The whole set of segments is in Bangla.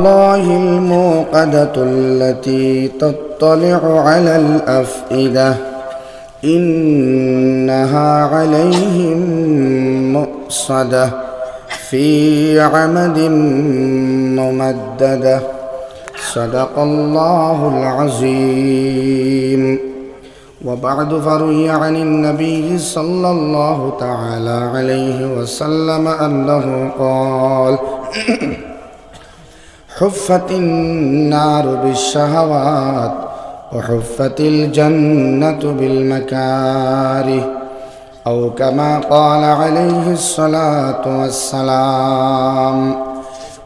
الله الموقدة التي تطلع على الأفئدة إنها عليهم مؤصدة في عمد ممددة صدق الله العظيم. وبعد فروي عن النبي صلى الله تعالى عليه وسلم أنه قال حفت النار بالشهوات وحفت الجنة بالمكاره أو كما قال عليه الصلاة والسلام.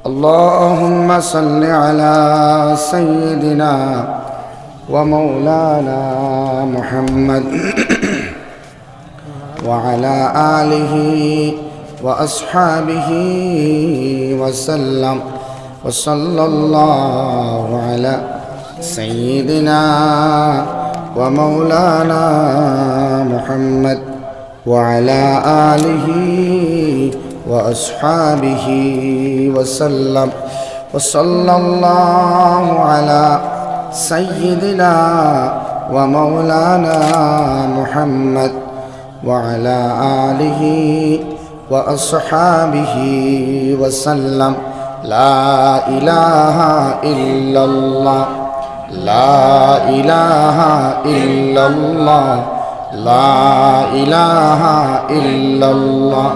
اللهم صل على سيدنا ومولانا محمد وعلى آله وأصحابه وسلم وصلى الله على سيدنا ومولانا محمد وعلى آله وأصحابه وسلم وصلى الله على سيدنا ومولانا محمد وعلى آله وأصحابه وسلم. لا إله إلا الله لا إله إلا الله لا إله إلا الله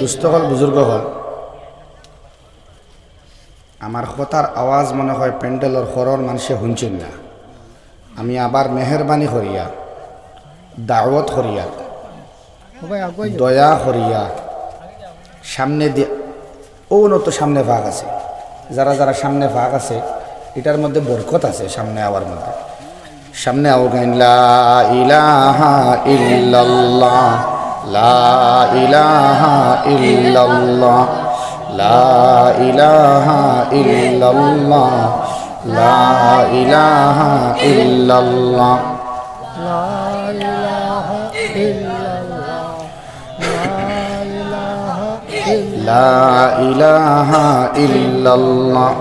দুস্থ হল বুজুর্গ হল আমার কথার আওয়াজ মনে হয় প্যান্ডেলের হরর মানুষে শুনছেন না। আমি আবার মেহরবানি করিয়া দাওয়াত করিয়া দয়া করিয়া সামনে দিয়ে নত সামনে ভাগ আছে, যারা যারা সামনে ভাগ আছে এটার মধ্যে বরকত আছে। সামনে আওয়ার মধ্যে সামনে আও গাইন লা ইলাহা ইল্লাল্লাহ লা ইলাহা ইল্লাল্লাহ লা ইলাহা ইল্লাল্লাহ লা ইলাহা ইল্লাল্লাহ লা ইলাহা ইল্লাল্লাহ লা ইলাহা ইল্লাল্লাহ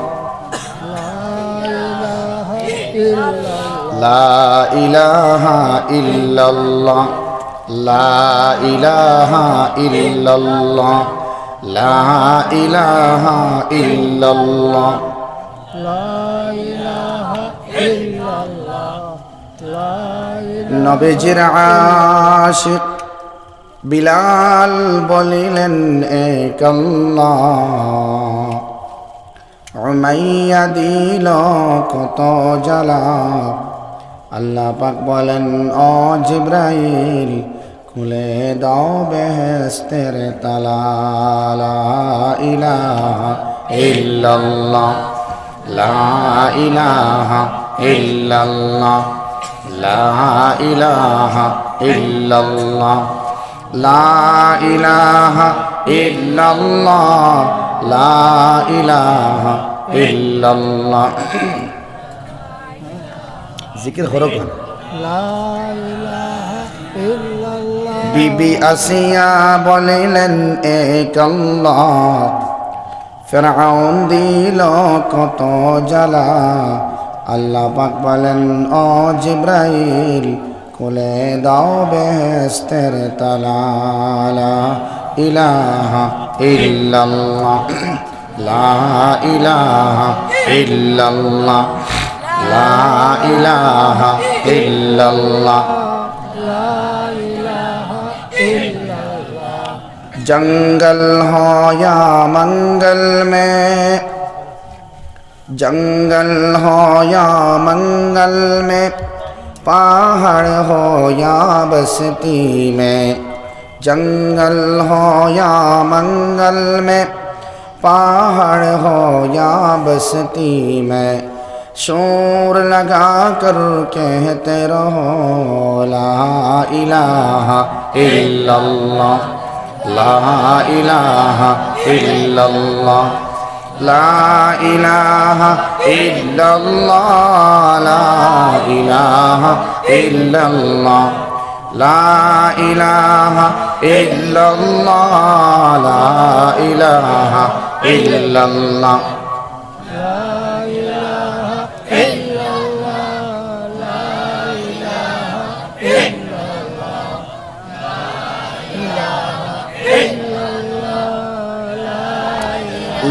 লা ইলাহা ইল্লাল্লাহ লা ইলাহা ইল্লাল্লাহ লা ইলাহা ইল্লাল্লাহ নবীজির আশিক বিলাল বলিলেন এক আল্লাহ, উমাইয়া দিল কত জ্বালা। আল্লাহ পাক বলেন ও জিবরাইল খুলে দাও বেহেশতের তালা। লা ইলাহা ইল্লাল্লাহ লা ইলাহা ইল্লাল্লাহ লা ইলাহা ইল্লাল্লাহ লা ইলাহা ইল্লাল্লাহ লা ইলাহা ইল্লাল্লাহ। জিকির হরক লা ইলাহা ইল্লাল্লাহ। বিবি আসিয়া বলিলেন এক আল্লাহ, ফিরআউন দিল কত জ্বালা। আল্লাহ পাক বলেন ও জিবরাইল খুলে দাও বেহেশতের তালা। লা ইলাহা ইল্লাল্লাহ লা ইলাহা ইল্লাল্লাহ লা ইলাহা ইল্লাল্লাহ লা ইলাহা ইল্লাল্লাহ। जंगल हो या मंगल में, जंगल हो या मंगल में, पहाड़ हो या बस्ती में। जंगल हो या मंगल में, पहाड़ हो या बस्ती में। शोर लगा कर कहते रहो ला इलाहा इल्लल्लाह ला इलाहा इल्लल्लाह লা ইলাহা ইল্লাল্লাহ লা ইলাহা ইল্লাল্লাহ লা ইলাহা ইল্লাল্লাহ লা ইলাহা ইল্লাল্লাহ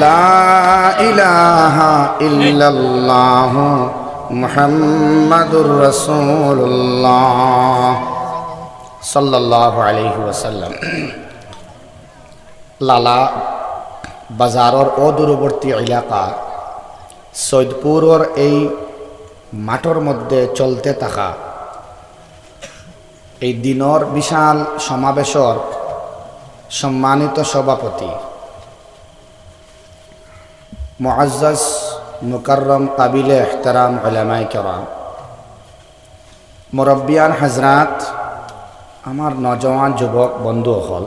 লা ইলাহা ইল্লাল্লাহ মুহাম্মাদুর রাসূলুল্লাহ সাল্লাল্লাহু আলাইহি ওয়াসাল্লাম। লালা বাজারর অদূরবর্তী এলাকা সৈয়দপুরের এই মাঠের মধ্যে চলতে থাকা এই দিনের বিশাল সমাবেশর সম্মানিত সভাপতি মুআজ্জাজ মুকাররম কাবিলে ইহতারাম উলামায়ে কেরাম, মুরব্বিয়ান হযরত, আমার নজওয়ান যুবক বন্ধু হল,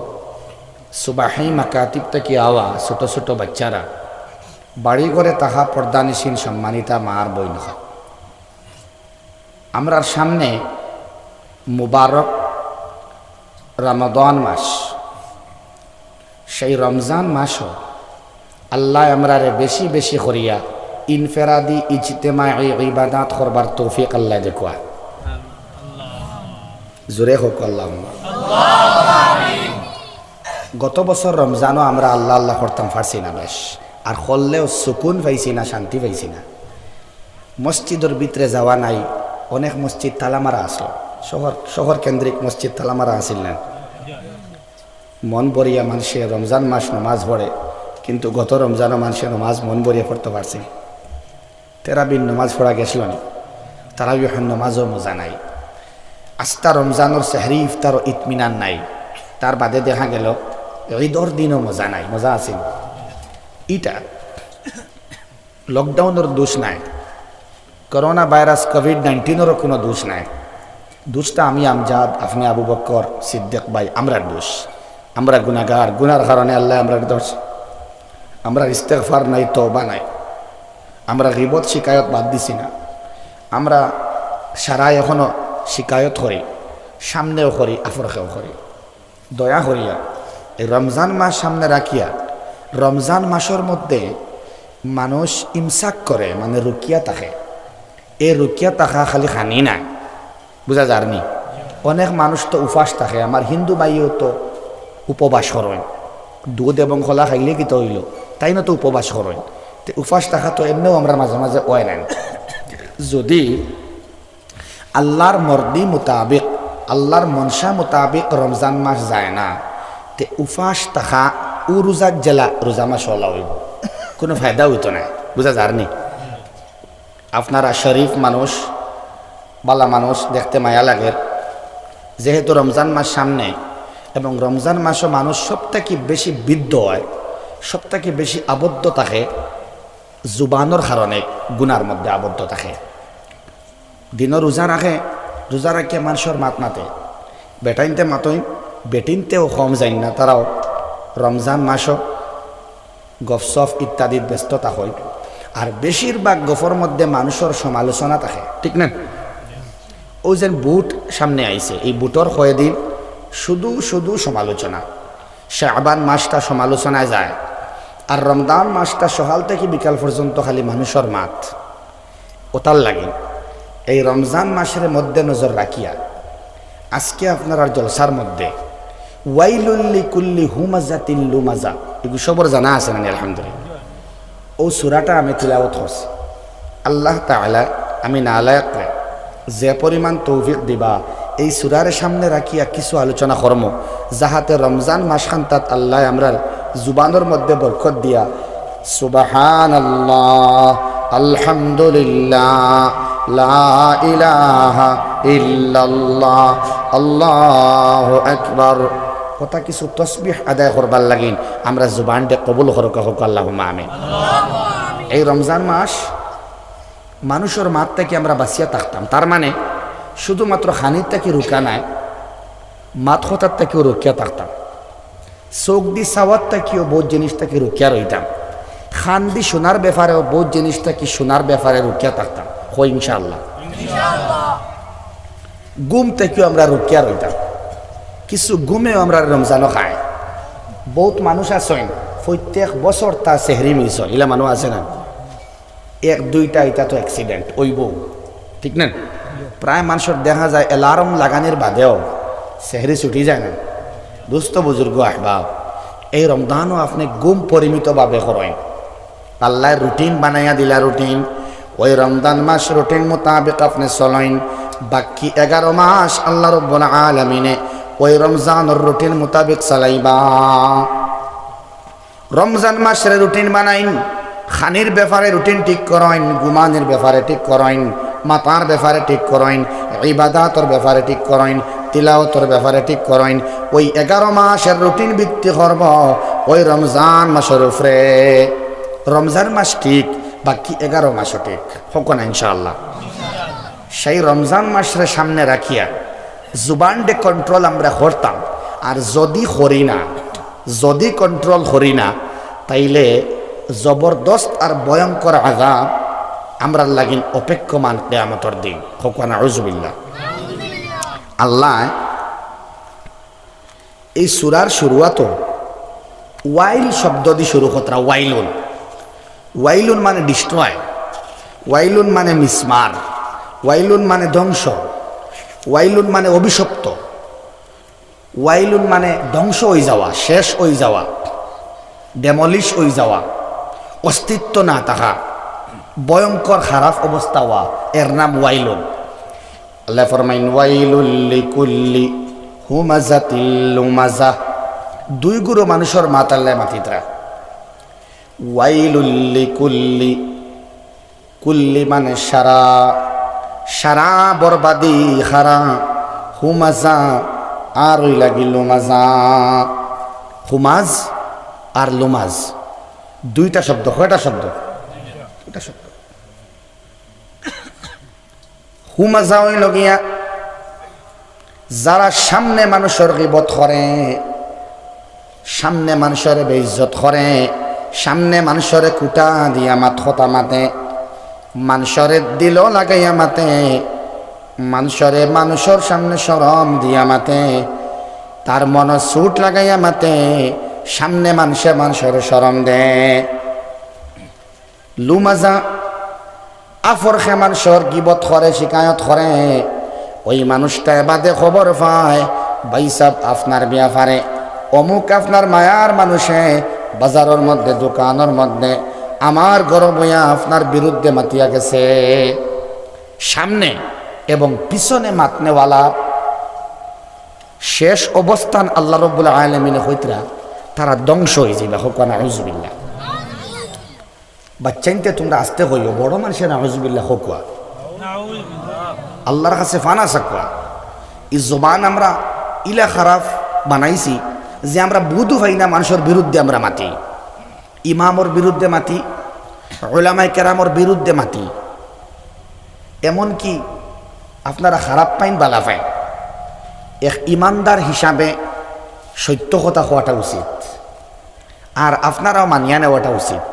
সুবাহি মাকাতিব থেকে আওয়া ছোট ছোট বাচ্চারা, বাড়ি ঘরে তাহা পর্দানিসীন সম্মানিতা মার বইন, আমরার সামনে মুবারক রমাদান মাস। সেই রমজান মাসও আল্লাহ আমরারে বেশি বেশি করিয়া ইনফেরাদি ইজতেমাই ইবাদাত করবার তৌফিক আল্লাহ দেখুয়া। জোরে হোক আল্লাহুম্মা। গত বছর রমজানও আমরা আল্লাহ আল্লাহ করতাম পারছি না বেশ, আর করলেও সুকুন পাইছি না, শান্তি পাইছি না। মসজিদের ভিতরে যাওয়া নাই, অনেক মসজিদ তালামারা আসলো, শহর কেন্দ্রিক মসজিদ তালামারা আসিল না। মন ভরিয়া মানুষে রমজান মাস নমাজ পড়ে, কিন্তু গত রমজানও মানুষের নমাজ মন ভরিয়া পড়তে পারছি। তেরাবিন নমাজ পড়া গেছিল না, তারাবিহর নমাজও মজা নাই। আস্তা রমজানোর সেহরি ইফতার ইতমিনান নাই। তার বাদে দেখা গেল ঈদর দিনও মজা নাই, মজা আছে। ইটা লকডাউনের দোষ নাই, করোনা ভাইরাস কোভিড-19 কোনো দোষ নাই। দোষটা আমি আমজাদ, আপনি আবু বকর সিদ্দিক ভাই, আমরা দোষ। আমরা গুনাহগার, গুনার কারণে আল্লাহ আমরা দোষ। আমরা ইস্তেগফার নাই, তওবা নাই। আমরা গীবত শিকায়ত বাদ দিছি না। আমরা সারায় এখনো শিকায়ত করি, সামনেও করি, আফরকেও করি। দয়া করিয়া এই রমজান মাস সামনে রাখিয়া, রমজান মাসের মধ্যে মানুষ ইমসাক করে, মানে রুকিয়া থাকে। এই রুকিয়া থাকা খালি খানি নাই, বুঝা যারনি। অনেক মানুষ তো উপাস থাকে। আমার হিন্দু ভাইও তো উপবাস করেন, দুধ এবং খোলা খাইলে কি তো হইল, তাই না তো উপবাস করেন। তো উপাস থাকা তো এমনিও আমরা মাঝে মাঝে ওয় নেন। যদি আল্লাহর মর্দি মোতাবেক, আল্লাহর মনসা মোতাবেক রমজান মাস যায় না, তে উপাস থাকা ও রোজাক জেলা রোজা মাস হলা হইব, কোনো ফায়দা হইতো না, বুঝা যারনি। আপনারা শরীফ মানুষ, বালা মানুষ, দেখতে মায়া লাগে। যেহেতু রমজান মাস সামনে এবং রমজান মাসও মানুষ সবথেকে বেশি বিদ্ধ হয়, সবথেকে বেশি আবদ্ধ থাকে জুবানোর কারণে, গুনার মধ্যে আবদ্ধ থাকে। দিনও রোজা রাখে, রোজা রাখিয়া মানুষের মাত মাতে, বেটাইনতে মাতইন, বেটিনতেও কম যাই না। তারাও রমজান মাসও গফসফ ইত্যাদির ব্যস্ততা হয়। আর বেশিরভাগ গফর মধ্যে মানুষের সমালোচনা থাকে, ঠিক না? ও যেন বুট সামনে আইছে, এই বুটর কয়েকদিন শুধু শুধু সমালোচনা। শাবান মাসটা সমালোচনায় যায়, আর রমজান মাসটা সকাল থেকে বিকাল পর্যন্ত খালি মানুষের মাত। ওতার লাগে এই রমজান মাসের মধ্যে নজর রাখিয়া আজকে আপনার আর জলসার মধ্যে ওয়াইলুল্লি কুল্লি হুমাজাতিল লুমাজা, এগুলো সবর জানা আছে না? আলহামদুলিল্লাহ। ও সূরাটা আমি তিলাওয়াত করছি। আল্লাহ তাআলা আমি নালায়েক যে পরিমাণ তৌফিক দিবা, এই সূরার সামনে রাখিয়া কিছু আলোচনা করম, যাহাতে রমজান মাসখান তাত আল্লাহ আমরার জুবানের মধ্যে বরকত দিয়া সুবহানাল্লাহ, আলহামদুলিল্লাহ, লা ইলাহা ইল্লাল্লাহ, আল্লাহু আকবার কথা কিছু তসবিহ আদায় করবার লাগিন আমরা জুবানটা কবুল করুক, হোক আল্লাহুম্মা আমিন। এই রমজান মাস মানুষের মাত থেকে আমরা বাঁচিয়া থাকতাম। তার মানে শুধুমাত্র খানির থেকে রুকা নাই, মাত হতার থেকেও রুকিয়া থাকতাম, চোখ দি সাওয়ার থেকেও বহুত জিনিস থেকে রুকিয়া রইতাম। খান্দি শোনার ব্যাপারেও বহুত জিনিসটা কি শোনার ব্যাপারে রুকিয়া থাকতাম হই ইনশাআল্লাহ। গুম থেকেও আমরা রুকিয়া রইতাম। কিছু গুমেও আমরা রমজানও খাই। বহুত মানুষ আছেন প্রত্যেক বছর তা সেহরি মিস হয়, ইলা মানুষ আছে না, এক দুইটা এটা তো অ্যাক্সিডেন্ট ওইব, ঠিক না? প্রায় মানুষের দেখা যায় অ্যালার্ম লাগানোর বাদেও সেহরি ছুটি যায় না। দুস্থ বুজুর্গ আহবাব, এই রমজানও আপনি গুম পরিমিতভাবে করেন। আল্লাহ রুটিন বানাইয়া দিলা, রুটিন ওই রমজান মাস রুটিন মোতাবেক আপনি চলেন। বাকি 11 মাস আল্লাহ রব্বুল আলামিনে ওই রমজানের রুটিন মোতাবেক চালাইবা। রমজান মাসের রুটিন বানাইন, খানির ব্যাপারে রুটিন ঠিক করেন, গুমানের ব্যাপারে ঠিক করেন, মাতার ব্যাপারে ঠিক করেন, ইবাদাতর ব্যাপারে ঠিক করেন, তিলাওয়াতের ব্যাপারে ঠিক করেন। ওই 11 মাসের রুটিন ভিত্তি করব ওই রমজান মাসের উপরে। রমজান মাস ঠিক, বাকি 11 মাসও ঠিক হোক না ইনশাআল্লাহ। সেই রমজান মাসের সামনে রাখিয়া জুবানডে কন্ট্রোল আমরা করতাম। আর যদি করি না, যদি কন্ট্রোল করি না, তাইলে জবরদস্ত আর ভয়ঙ্কর আযাব আমরা লাগিন অপেক্ষমান কিয়ামতের দিন হোক না আউযুবিল্লাহ। আল্লাহ এই সূরার শুরুয়াত ওয়াইল শব্দ দিয়ে শুরু করা। ওয়াইলুন, ওয়াইলুন মানে ডিস্ট্রয়, ওয়াইলুন মানে মিসমার, ওয়াইলুন মানে ধ্বংস, ওয়াইলুন মানে অভিশপ্ত, ওয়াইলুন মানে ধ্বংস হয়ে যাওয়া, শেষ হয়ে যাওয়া, ডেমলিশ হয়ে যাওয়া, অস্তিত্ব না থাকা, ভয়ঙ্কর খারাপ অবস্থা হওয়া, এর নাম ওয়াইলুন। আল্লাহ ফরমাইন ওয়াইলুল লিকুল্লি হুমাযাতিল লুমাযা। দুই গুরু মানুষের মাতাল্লাহ মাতিতরা। ওয়াইলুল লিকুল্লি, কুল্লি মানে সারা, সারা বরবাদি হারা, হুমাযা আর ওই লাগি লুমাযা। হুমাজ আর লুমাজ দুইটা শব্দ, কয়টা শব্দ? দুইটা শব্দ। হুমাজা হইল গিয়া যারা সামনে মানুষের গীবত করে, সামনে মানুষের বেইজ্জত করে, সামনে মানুষের কুটা দিয়া মাথা মাতে, মানুষের দিল লাগাইয়া মাতে, মানুষের সামনে শরম দিয়া মাতে, তার মন সুট লাগাইয়া মাতে, সামনে মানুষের শরম দে। লুমাজা আফর খে মানুষের গীবত করে, শিকায়ত করে। ওই মানুষটা বাদে খবর পায় ভাই সাহেব আপনার ব্যাপারে অমুক আপনার মায়ার মানুষে বাজারের মধ্যে দোকানের মধ্যে আমার গরম বইয়া আপনার বিরুদ্ধে মাতিয়া গেছে। সামনে এবং পিছনে মাতনেওয়ালা শেষ অবস্থান আল্লাহ রাব্বুল আলামিনে হইতরা তারা ধ্বংস হয়ে যাবে হোক না আউযুবিল্লাহ। বাচ্চাইতে তোমরা আসতে হইও, বড় মানুষের নাউযুবিল্লাহ হোক, আল্লাহর কাছে ফানা সাকুয়া। এই জবান আমরা ইলা খারাপ বানাইছি যে আমরা বুধু ভাই না মানুষের বিরুদ্ধে আমরা মাতি, ইমামর বিরুদ্ধে মাতি, উলামায়ে কেরামর বিরুদ্ধে মাতি। এমনকি আপনারা খারাপ পাইন বালা পাইন, এক ইমানদার হিসাবে সত্য কথা হওয়াটা উচিত, আর আপনারাও মানিয়া নেওয়াটা উচিত।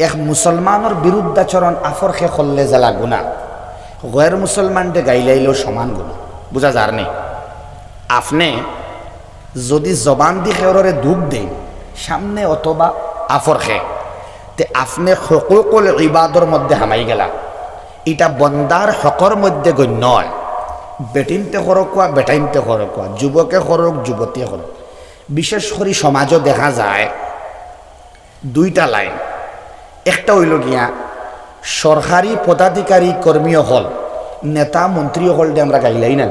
এক মুসলমানের বিরুদ্ধাচরণ আফরকে করলে জ্বালা গুণা, গয়ের মুসলমানকে গাইলাইলেও সমান গুণা, বুঝা যার নেই। আপনি যদি জবান দি খেয়রে দুঃখ দেন সামনে অথবা আফরকে, তে আপনি হকুকুল ইবাদর মধ্যে হামাই গেলা। এটা বন্দার হকর মধ্যে গণ্য হয়। বেটিনতে করকুয়া, বেটাইনতে করকুয়া, যুবকে করক, যুবতী করক। বিশেষ করে সমাজও দেখা যায় দুইটা লাইন। একটা হইল গিয়া সরকারি পদাধিকারী কর্মী হল, নেতা মন্ত্রী হল দিয়ে আমরা গাইলাই না,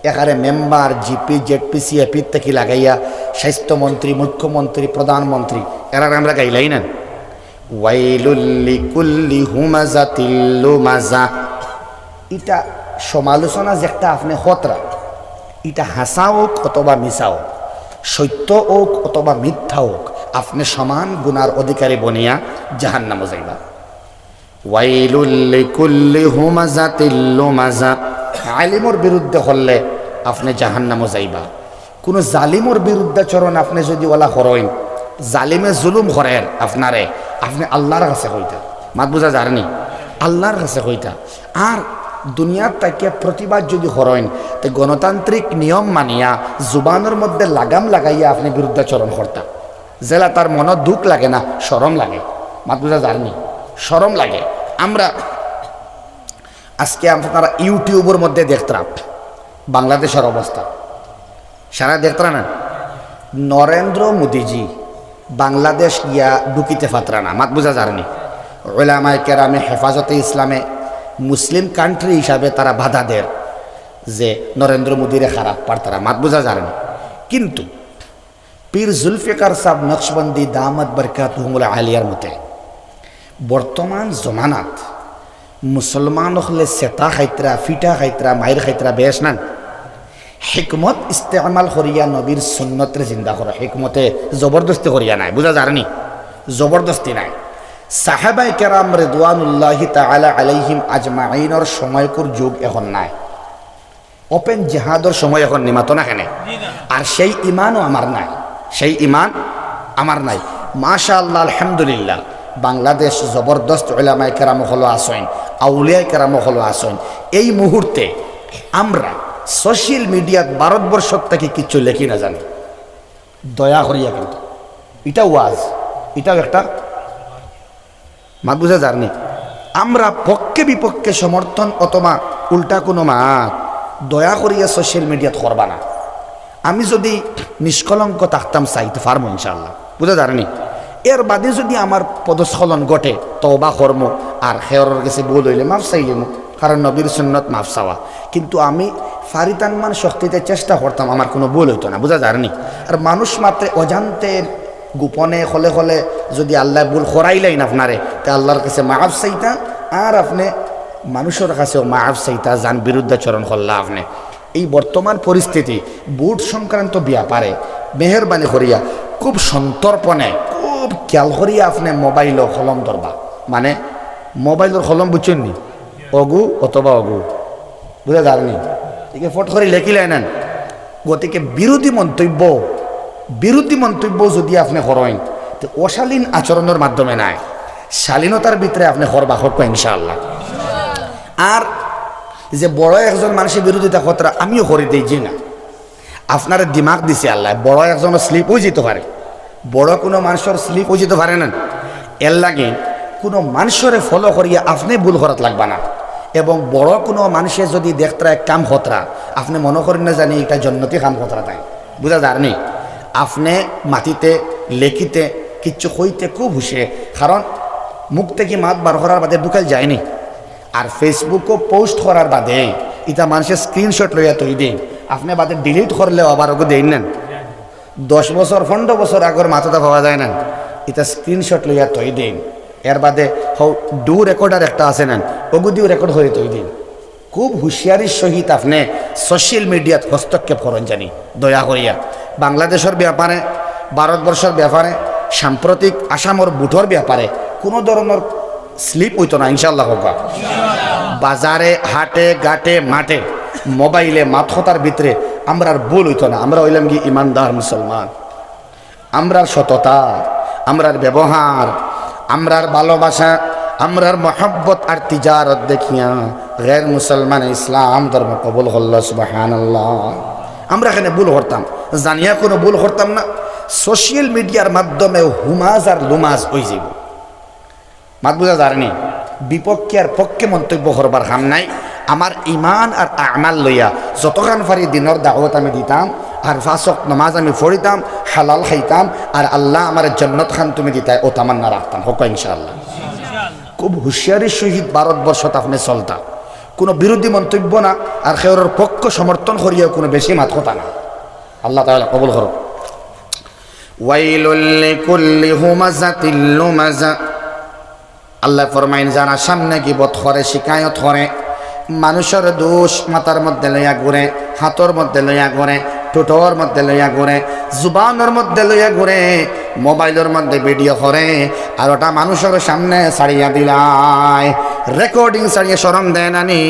এখানে মেম্বার জিপি জেডপি সিএপি থেকে লাগাইয়া স্বাস্থ্যমন্ত্রী, মুখ্যমন্ত্রী, প্রধানমন্ত্রী এরা আমরা গাইলাই না। ওয়াইলুল লিকুল্লি হুমাযাতিল লুমাযা, এটা সমালোচনা যে একটা আপনি হতরা, এটা হাসা হোক অথবা মিছা হোক, সত্য হোক অথবা মিথ্যা হোক, আপনি সমান গুনার অধিকারী বনিয়া জাহান্নামে যাইবা। ওয়াইলুল লিকুল্লি হুমাযাতিল লুমাযা, আলিমর বিরুদ্ধে হলে আপনি জাহান্নামে যাইবা। কোনো জালিমর বিরুদ্ধাচরণ আপনি যদি ওলা করেন জালিমে জুলুম করেন আপনারে, আপনি আল্লাহর কাছে কইতা, মাত বুঝা যায়নি, আল্লাহর কাছে কইতা। আর দুনিয়ার তাকে প্রতিবাদ যদি করেন, তো গণতান্ত্রিক নিয়ম মানিয়া জুবানের মধ্যে লাগাম লাগাইয়া আপনি বিরুদ্ধাচরণ করতা, জেলা তার মনে দুঃখ লাগে না, শরম লাগে, মাত বুঝা যায়নি, শরম লাগে। আমরা আজকে আপনারা ইউটিউবের মধ্যে দেখতাম বাংলাদেশের অবস্থা, সারা দেখতারা না, নরেন্দ্র মোদীজি বাংলাদেশ গিয়া ঢুকিতে পাত্রা না, মাত বুঝা যায়নি। উলামায়ে কেরামে হেফাজতে ইসলামে মুসলিম কান্ট্রি হিসাবে তারা বাধা দেয় যে নরেন্দ্র মোদীরে খারাপ পারতারা, মাত বুঝা যায়নি। কিন্তু পীর জুলফিকার সাহেব নকশবন্দি দামাত বরকাতুহুমুল আলিয়ার মতে বর্তমান জমানাত মুসলমান হলে সেতা খাইতরা, ফিটা খাইতরা, মায়ের খাইতরা বেশ নান, হিকমত ইস্তেমাল করিয়া নবীর সুন্নতরে জিন্দা করা, হিকমতে জবরদস্তি করিয়া নাই, বুঝা যায়নি, জবরদস্তি নাই। সাহাবায়ে কেরাম রিদওয়ানুল্লাহি তাআলা আলাইহিম আজমাইনের সময়কুর যুগ এখন নাই, ওপেন জিহাদর সময় এখন নিমাত না কেন, আর সেই ইমানও আমার নাই, সেই ইমান আমার নাই। মাশাআল্লাহ আলহামদুলিল্লাহ বাংলাদেশ জবরদস্ত উলামায়ে কেরাম হলো আসেন, আউলিয়ায়ে কেরাম হলো আসেন। এই মুহূর্তে আমরা সোশ্যাল মিডিয়াত ভারতবর্ষ থেকে কিচ্ছু লেখি না জানি, দয়া করিয়া, কিন্তু এটা ওয়াজ, এটাও একটা মাত বুঝা যায়নি। আমরা পক্ষে বিপক্ষে সমর্থন অথবা উল্টা কোনো মাত দয়া করিয়া সোশ্যাল মিডিয়াত করবা না। আমি যদি নিষ্কলঙ্ক থাকতাম চাইতে পারবো ইনশাআল্লাহ, বুঝা যায়নি। এর বাদে যদি আমার পদস্খলন ঘটে তওবা কর্ম আর খেয়রের কাছে ভুল হইলে মাফ চাইলিম, কারণ নবীর সুন্নত মাফ চাওয়া। কিন্তু আমি ফারিতানমান শক্তিতে চেষ্টা করতাম আমার কোনো ভুল হইতো না, বুঝা যায়নি। আর মানুষ মাত্রে অজান্তের গোপনে হলে হলে যদি আল্লাহ ভুল করাইলেন আপনারে, তা আল্লাহর কাছে মাফ চাইতা, আর আপনি মানুষের কাছেও মাফ চাইতা, যান বিরুদ্ধাচরণ করলা আপনি। এই বর্তমান পরিস্থিতি বুট সংক্রান্ত ব্যাপারে মেহরবানি করিয়া খুব সন্তর্পণে খুব খেয়াল করিয়া আপনি মোবাইলও কলম ধরবা, মানে মোবাইলের কলম বুঝছেন নি, অগু অথবা অগু, বুঝা যায়নি, ঠিক ফট করে লেখিলে নেন। গতিকে বিরোধী মন্তব্য যদি আপনি করেন, তো অশালীন আচরণের মাধ্যমে নাই, শালীনতার ভিতরে আপনি করবা, করবো ইনশাআল্লাহ। আর যে বড় একজন মানুষের বিরোধিতা কতটা আমিও করে দিই যে না, আপনার দিমাগ দিছে আল্লাহ, বড় একজনের স্লিপ হয়ে যেতে পারে, বড় কোনো মানুষের স্লিপ হয়ে যেতে পারে না। এর লাগে কোনো মানুষের ফলো করিয়া আপনি ভুল করাত লাগবা না। এবং বড় কোনো মানুষের যদি দেখতরা এক কাম খতরা, আপনি মনে করেন না জানি এটা জন্নতি কাম খতরা, তাই বুঝা যায়নি। আপনি মাটিতে লেখিতে কিচ্ছু কইতে খুব হুশে, কারণ মুখ থেকে মাত বার করার বাদে ঢুকাল যায়নি। আর ফেসবুকও পোস্ট করার বাদে এটা মানুষের স্ক্রিনশট লইয়া তৈরি দিন, আপনি বাদে ডিলিট করলেও আবার ওকে দেন নেন। 10 বছর 15 বছর আগর মাথাটা পাওয়া যায় না, এটা স্ক্রিনশট লইয়া তৈরি দিন। এর বাদে ডু রেকর্ডার একটা আছে নেন, ওগুদিও রেকর্ড করে তৈরি দিন। খুব হুঁশিয়ারির সহিত আপনি সোশ্যাল মিডিয়াত হস্তক্ষেপ করেন জানি, দয়া করিয়া। বাংলাদেশের ব্যাপারে, ভারতবর্ষের ব্যাপারে, সাম্প্রতিক আসামর বুথর ব্যাপারে কোনো ধরনের স্লিপ হইতো না ইনশাআল্লাহ। হোকা বাজারে, হাটে, ঘাটে, মাঠে, মোবাইলে, মাথতার ভিতরে আমরার ভুল হইতো না। আমরা হইলাম কি ইমানদার মুসলমান, আমরার সততা, আমরার ব্যবহার, আমরার ভালোবাসা, আমরার মহব্বত আর তিজারত দেখিয়া গैर মুসলমান ইসলাম ধর্ম কবুল করল, সুবহানাল্লাহ। আমরা এখানে ভুল করতাম, জানিয়া কোনো ভুল করতাম না। সোশ্যাল মিডিয়ার মাধ্যমে হুমাজ আর লুমাজ হয়ে যাব, মাত বুঝা যায়নি। বিপক্ষে আর পক্ষে মন্তব্য করবার কাম নাই। আমার ইমান আর আমাল লইয়া যতখান পারি দিনের দাওয়াত আমি দিতাম, আর 5 ওয়াক্ত নামাজ আমি পড়িতাম, হালাল খাইতাম, আর আল্লাহ আমার জান্নাত খান তুমি দিতাই, ও তামান্না রাখতাম। হোক ইনশাআল্লাহ। খুব হুঁশিয়ারির সহিত ভারতবর্ষত আপনি চলতা, কোনো বিরোধী মন্তব্য না, আর খেয়রের পক্ষ সমর্থন করিয়া কোনো বেশি মাত কথা না। আল্লাহ তাআলা কবুল করুক। ওয়াইলুল লিকুল্লি হুমাযাতিল লুমাযা, আল্লাহ ফরমাইন যারা সামনে গিবত করে, শিকায়ত করে, মানুষের দোষ মাথার মধ্যে লইয়া ঘুরে, হাতর মধ্যে লইয়া ঘুরে, ঠোঁটর মধ্যে লইয়া ঘুরে, জুবানের মধ্যে লইয়া ঘুরে, মোবাইলের মধ্যে ভিডিও করে, আর ওটা মানুষের সামনে ছাড়িয়া দিলাই, রেকর্ডিং ছাড়িয়ে শরম দেয় নানি,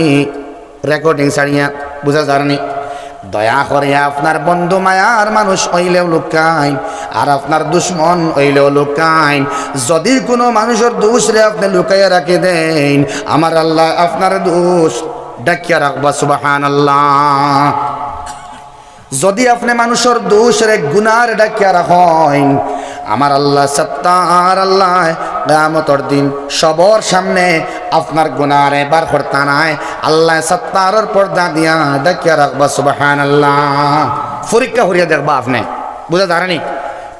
রেকর্ডিং ছাড়িয়া, বুঝা যায়নি। দয়া করে আপনার বন্ধু মায়ার মানুষ হইলেও লুকাইন, আর আপনার দুশ্মন হইলেও লুকাইন। যদি কোনো মানুষের দোষ রে আপনি লুকাইয়া রাখি দেন, আমার আল্লাহ আপনার দোষ ডাকিয়া রাখবা সুবহানাল্লাহ। যদি আপনি মানুষের দোষ রে গুনার ডাকিয়া রাখেন, আমার আল্লাহ সত্তার আল্লাহ কিয়ামতের দিন সবার সামনে আপনার গুনারে বার করতে নাই, আল্লাহ সত্তারের পর্দা দিয়া ডাকিয়া রাখবা সুবহানাল্লাহ। পরীক্ষা করিয়া দেখবা আপনি, বুঝা জানেনি?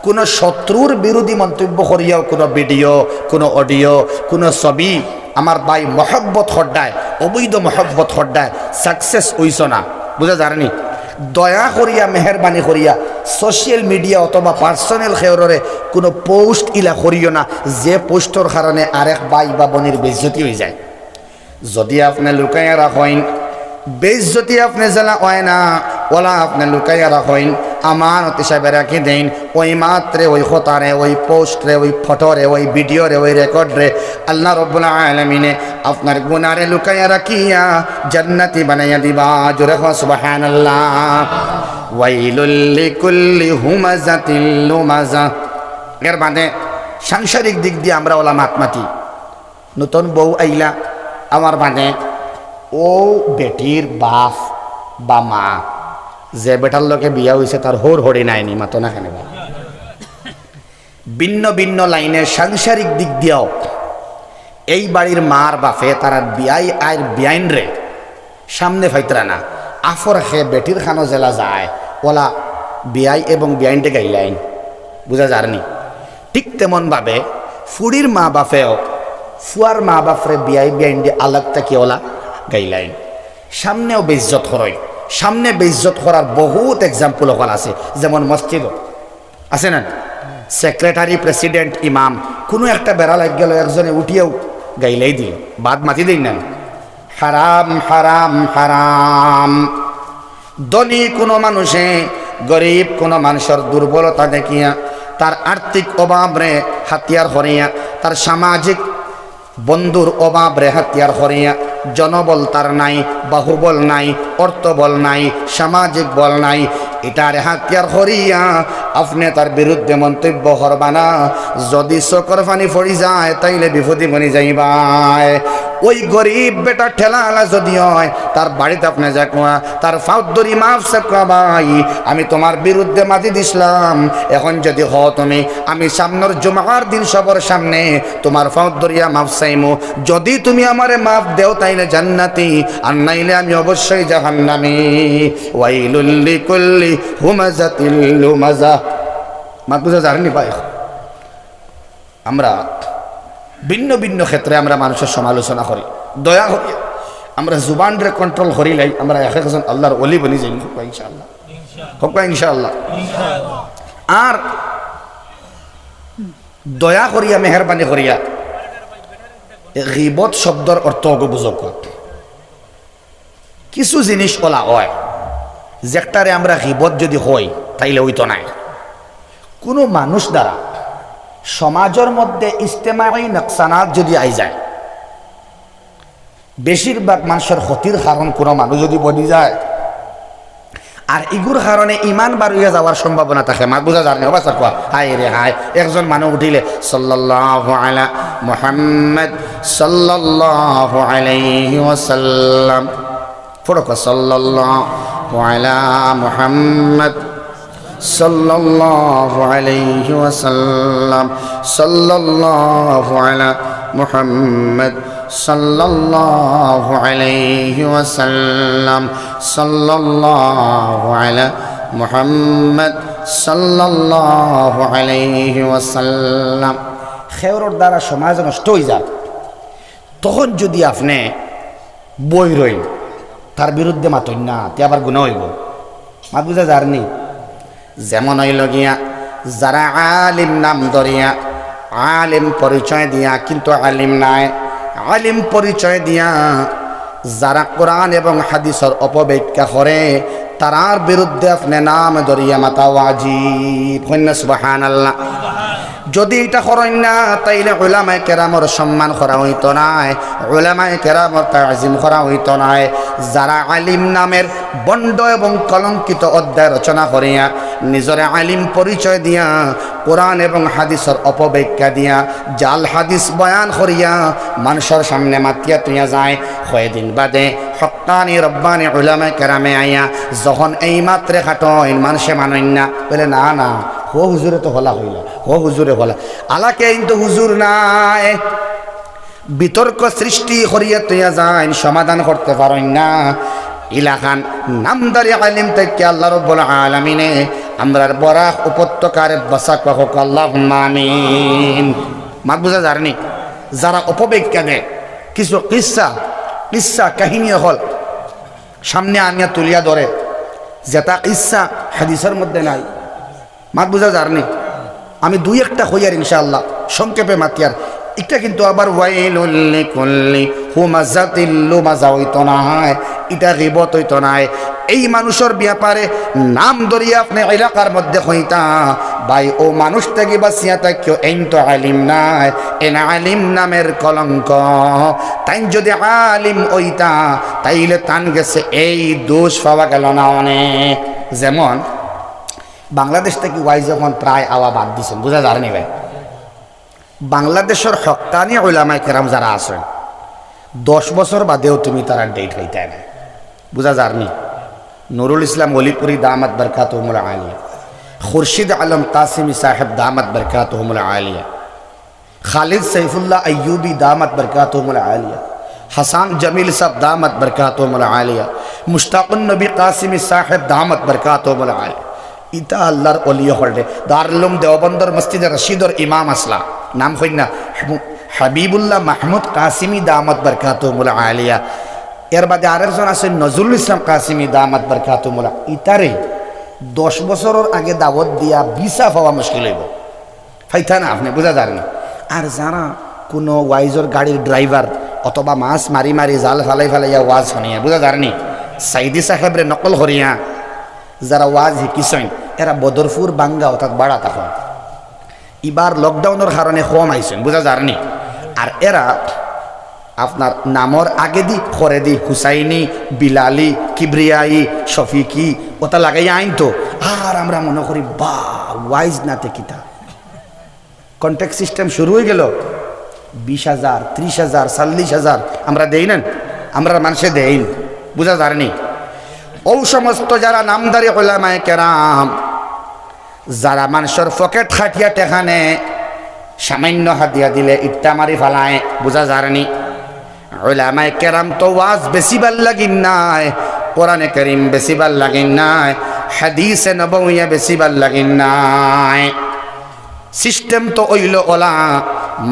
কোনো শত্রুর বিরোধী মন্তব্য করিয়াও কোনো ভিডিও, কোনো অডিও, কোনো ছবি আমার ভাই মহব্বত হড্ডায়, অবৈধ মহব্বত হড্ডায় সাকসেস হইছ না, বুঝা জানেনি? দয়া করিয়া মেহরবানি করিয়া সোশ্যাল মিডিয়া অথবা পার্সোনাল খেয়রে কোনো পোস্ট ইলা করিও না, যে পোস্টর কারণে আরেক ভাই বা বোনের বেইজ্জতি হয়ে যায়। যদি আপনি লুকাইয়া রাখেন, বেইজ্জতি আপনি জ্বালা হয় না, ওলা আপনি লুকাইয়া রাখেন, আমানত হিসাবে রাখি দেন, ওই মাত্রে ওই খতারে, ওই পোস্টরে, ওই ফটোরে, ওই ভিডিওরে, ওই রেকর্ডরে আল্লাহ রাব্বুল আলামিনে আপনার গুনারে লুকাইয়া রাখিয়া জান্নাতি বানাইয়া দিবা। জোরে কও সুবহানাল্লাহ। ওয়াইলুল লিকুল্লি হুমাযাতিল লুমাযা। এর বাদে সাংসারিক দিক দিয়ে আমরা ওলা মাতমাতি, নতুন বউ আইলা আমার বাদে ও বেটির বাপ বা মা, যে বেটার লোকে বিয়া হয়েছে তার হোর হরি নাইনি মাতো না কেন? ভিন্ন ভিন্ন লাইনের সাংসারিক দিক দিয়েও এই বাড়ির মার বাপে তারা বিয়াই আর বিয়াইন রে সামনে ফাইতরা না, আফর খে বেটির খানো জেলা যায় ওলা বিয়াই এবং বিয়াইনটে গাইলাইন, বুঝা যায়নি? ঠিক তেমনভাবে ফুড়ির মা বাপেও ফুয়ার মা বাপরে বিয়াই বিয়াইনটে আলাগ থাকি ওলা গাইলাইন। সামনেও বেইজ্জত করয়, সামনে বেইজ্জত করার বহুত এক্সাম্পল ওখানে আছে, যেমন মসজিদ আছে না, সেক্রেটারি, প্রেসিডেন্ট, ইমাম কোনো একটা বেড়া লাগ গেল, একজনে উঠিয়েও গাইলেই দিল, বাদ মাতি দিই না, হারাম হারাম হারাম। ধনী কোনো মানুষে গরিব কোনো মানুষের দুর্বলতা দেখিয়া, তার আর্থিক অভাবরে হাতিয়ার হরিয়া, তার সামাজিক বন্ধুর অভাবরে হাতিয়ার হরিয়া, জনবল তার নাই, বাহুবল নাই, অর্থবল নাই, সামাজিক বল নাই, এটার হাতিয়ার হরিয়া আপনি তার বিরুদ্ধে মন্তব্য করবা না। যদি চকর পানি পড়ি যায় তাইলে বিপদে বনি যাইবাই। ওই গরিব বেটা ঠেলালা যদি হয়, তার বাড়িতে আপনি যা কোয়া, তার ফাউদ্দরি মাফ সে ভাই আমি তোমার বিরুদ্ধে মাতি দিছিলাম, এখন যদি হ তুমি, আমি সামনের জুমার দিন সবার সামনে তোমার ফাউদ্দরিয়া মাফ চাইমু। যদি তুমি আমারে মাফ দেও তাইলে জান্নাতি, আর নাইলে আমি অবশ্যই জাহান্নামী। ওয়াইলুল লিকুল্লি হুমাযাতিল লুমাযা। মাত বুঝা জানেনি ভাই? আমরা ভিন্ন ভিন্ন ক্ষেত্রে আমরা মানুষের সমালোচনা করি, দয়া করি আমরা জুবানরে কন্ট্রোল করিলাই আমরা এক একজন আল্লাহর ওলি বনি যাই ইনশাআল্লাহ, হোক ইনশাআল্লাহ। আর দয়া করিয়া মেহরবানি করিয়া গীবত শব্দর অর্থ বুঝক। কিছু জিনিস বলা হয় যেটারে আমরা গীবত যদি হই তাইলে হইতো নাই। কোনো মানুষ দ্বারা সমাজের মধ্যে ইজতেমাই নকসানাত যদি আই যায়, বেশিরভাগ মানুষের ক্ষতির কারণ কোনো মানুষ যদি বনি যায়, আর ইগুর কারণে ইমান বাড়িয়ে যাওয়ার সম্ভাবনা থাকে। মাত বুঝা যার নেই বাচ্চা কোয়া হাই রে হাই, একজন মানুষ উঠিলে সাল্লাল্লাহু আলা মুহাম্মদ সাল্লাল্লাহু আলাইহি ওয়াসাল্লাম, ফটো কো সাল্লাল্লাহু আলা মুহাম্মদ সাল্লাল্লাহু আলাইহি ওয়াসাল্লাম, সাল্লাল্লাহু আলা মুহাম্মদ সাল্লাল্লাহু আলাইহি ওয়াসাল্লাম, সাল্লাল্লাহু আলা মুহাম্মদ সাল্লাল্লাহু আলাইহি ওয়াসাল্লাম। খেয়রর দ্বারা সমাজ নষ্ট হয়ে যায়। তখন যদি আপনি বই রইন তার বিরুদ্ধে মাতই না, তে আবার গুনাহ হইব। মাত বুঝা যারনি? যেমন হইল গিয়া যারা আলিম নাম ধরিয়া, আলিম পরিচয় দিয়া কিন্তু আলিম নাই, আলিম পরিচয় দিয়া যারা কোরআন এবং হাদিসের অপব্যাখ্যা করে, তারার বিরুদ্ধে আপনি নাম ধরিয়া মাতা ওয়াজিব। সুবহানাল্লাহ। যদি এটা করেন না তাইলে উলামায়ে কেরামের সম্মান করা হইতো না, উলামায়ে কেরামের তাজিম করা হইতো না। যারা আলিম নামের বন্ড এবং কলঙ্কিত অধ্যায় রচনা করিয়া নিজরে আলিম পরিচয় দিয়া কোরআন এবং হাদিসের অপব্যাখ্যা দিয়া জাল হাদিস বয়ান করিয়া মানুষের সামনে মাতিয়া তুইয়া যায়, কয়েকদিন বাদে হক্কানি রব্বানি উলামায়ে কেরামে আইয়া যখন এই মাত্রে খাটইন মানুষে মানেন না, বলে না না হো হুজুরে তো হলা হইল, হো হুজুরে হলা আলাকে কিন্তু হুজুর নাই, বিতর্ক সৃষ্টি করিয়া তুইয়া যায় সমাধান করতে পারেন না। ইলাকান নামদারি আলিম থেকে আল্লাহ রাব্বুল আলামিনে আমরার বরাক উপত্যকার বসাক হোক, আল্লাহুম্মা আমিন। মাত বুঝা জানি যারা অপব্যাখ্যা দেয় কিছু কিসা কাহিনী হল সামনে আনিয়া তুলিয়া ধরে, যেটা কিসা হাদিসের মধ্যে নাই। মাত বুঝা জানি আমি দুই একটা হইয়ার ইনশাআল্লাহ সংক্ষেপে মাতিয়ার। এটা কিন্তু আবার ওয়াইলুল লিকুল্লি হুমাযাতিল লুমাযা হইতো না, এটা গীবত হইতো না। এই মানুষের ব্যাপারে নাম ধরিয়া আপনি এলাকার মধ্যে হইতা ভাই ও মানুষটা কি বাঁচিয়া থাকিও এই তো আলিম নাই, এনা আলিম নামের কলঙ্ক। তাই যদি আলিম হইতা তাইলে তান গেছে এই দোষ পাওয়া গেল না অনেক। যেমন বাংলাদেশ থেকে ওয়াই যখন প্রায় আওয়া বাদ দিছেন, বুঝা যায়নি ভাই, বাংলাদেশের হক্কানি উলামায়ে কেরাম যারা আছেন 10 বছর বাদেও তুমি তারা ডেট হইতে না, বুঝা যায়নি। নুরুল ইসলাম ওলিপুরি দামাত বরকাতুহুমুল আলিয়া, খুরশিদ আলম কাসিমি সাহেব দামাত বরকাতুহুমুল আলিয়া, খালিদ সৈফুল্লাহ আইয়ুবী দামাত বরকাতুহুমুল আলিয়া, হাসান জমিল সাহেব দামাত বরকাতুহুমুল আলিয়া, মুশতাকুন নবী কাসিমি সাহেব দামাত বরকাতুহুমুল আলিয়া, ইতা আল্লাহর অলিয়া হলডে দারুল দেওবন্দর মসজিদে রশিদর ইমাম আসলা নাম হই না হাবিবুল্লাহ মাহমুদ কাসিমি দামাত বরকাতুহুমুল আলিয়া। এর বাদে আরেকজন আছেন নজরুল ইসলাম কাসিমি দামাত বরকাতুহুমুল, ইতারে 10 বছরের আগে দাওয়াত দিয়া ভিসা পাওয়া মুশকিল হইব, ফাইতা না আপনি বুঝা যান না। আর যারা কোনো ওয়াইজর গাড়ির ড্রাইভার অথবা মাছ মারি মারি জাল ফালাই ফালাইয়া ওয়াজ শুনিয়া, বুঝা যাননি সাইদি সাহেবরে নকল করিয়া যারা ওয়াজ শিকিছেন এরা বদরপুর বাঙ্গা অর্থাৎ বাড়া তখন এবার লকডাউনের কারণে কম আইছেন, বুঝা যায়নি। আর এরা আপনার নামর আগে দি করে দি হুসাইনি বিলালি কিবরিয়াই শফিকি ওটা লাগাইয়া আইন তো, আর আমরা মনে করি বা ওয়াইজ নাতে কিতা কন্ট্যাক্ট সিস্টেম শুরু হয়ে গেল। 20,000 30,000 40,000 আমরা দেই না, আমরা মানুষে দেইন, বুঝা যায়নি। ও সমস্ত যারা নামদারি উলামায়ে কেরাম যারা মানুষের পকেট খাটিয়া টেখানে সামান্য হাতিয়া দিলে ইট্টা মারি ফেলায়, বুঝা যায়নি। উলামায়ে কেরাম তো ওয়াজ বেশি ভাল লাগিন নাই, কোরআনে কারীম বেশি ভাল লাগিন নাই, হাদিসে নবওয়িয়া বেশি ভাল লাগিন নাই। সিস্টেম তো ওইল ওলা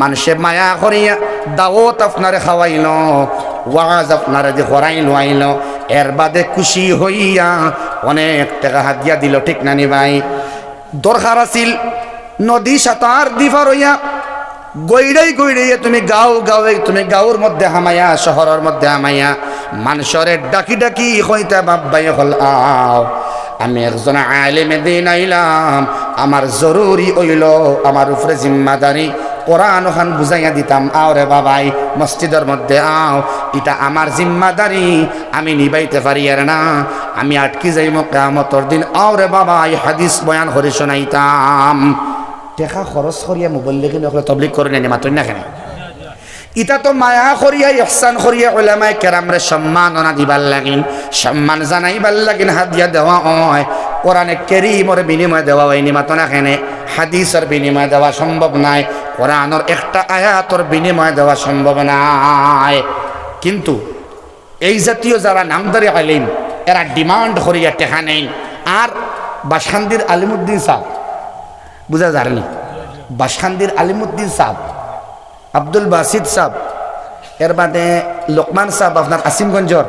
মানুষে মায়া করিয়া দাওয়াত আপনারে খাওয়াইল, ওয়াজ আপনারে যে করাইল আইল, এর বাদে খুশি হইয়া অনেক টাকা হাতিয়া দিল, ঠিক না নি ভাই? দরকার আছিল নদী সাঁতার দিফার হইয়া গইড়াই গইড়াইয়া তুমি গাঁৱে তুমি গাঁৱৰ মধ্যে হামাইয়া শহরের মধ্যে হামাইয়া মানুষরে ডাকি ডাকি হইতে বাব্বাই হল আও আমি একজন আলেমে দিন আইলাম, আমার জরুরি হইল আমার উপরে জিম্মাদারি কোরআন ওখান বুঝাইয়া দিতাম, আও রে বাবাই মসজিদের মধ্যে আও, এটা আমার জিম্মাদারি আমি নিবাইতে পারি আর না, আমি আটকি যাইব কিয়ামতের দিন, আও রে বাবাই হাদিস বয়ান করে শোনাইতাম। টেকা খরচ করিয়া মুবল্লিগিন নকলে তবলিগ করে নেই মাত্র না কেন, ইটা তো মায়া করিয়া ইহসান করিয়া উলামায়ে কেরামরে সম্মাননা দিবার লাগিন, সম্মান জানাইবার লাগিন, হাদিয়া দেওয়া হয়। কোরআনে কারীমের বিনিময় দেওয়া হয়নি মাত্র না কেন, হাদিসের বিনিময় দেওয়া সম্ভব নাই, কোরআনের একটা আয়াতের বিনিময় দেওয়া সম্ভব নাই। কিন্তু এই জাতীয় যারা নামদারি আলিম এরা ডিমান্ড করিয়া টেকা নেই। আর বাসখান্দির আলিমুদ্দিন সাহেব, বুঝা যায়নি, বাসখান্দির আলিমুদ্দিন সাহেব, আব্দুল বাসিদ সাহেব, এর বাদে লোকমান সাহেব আপনার আসিমগঞ্জর,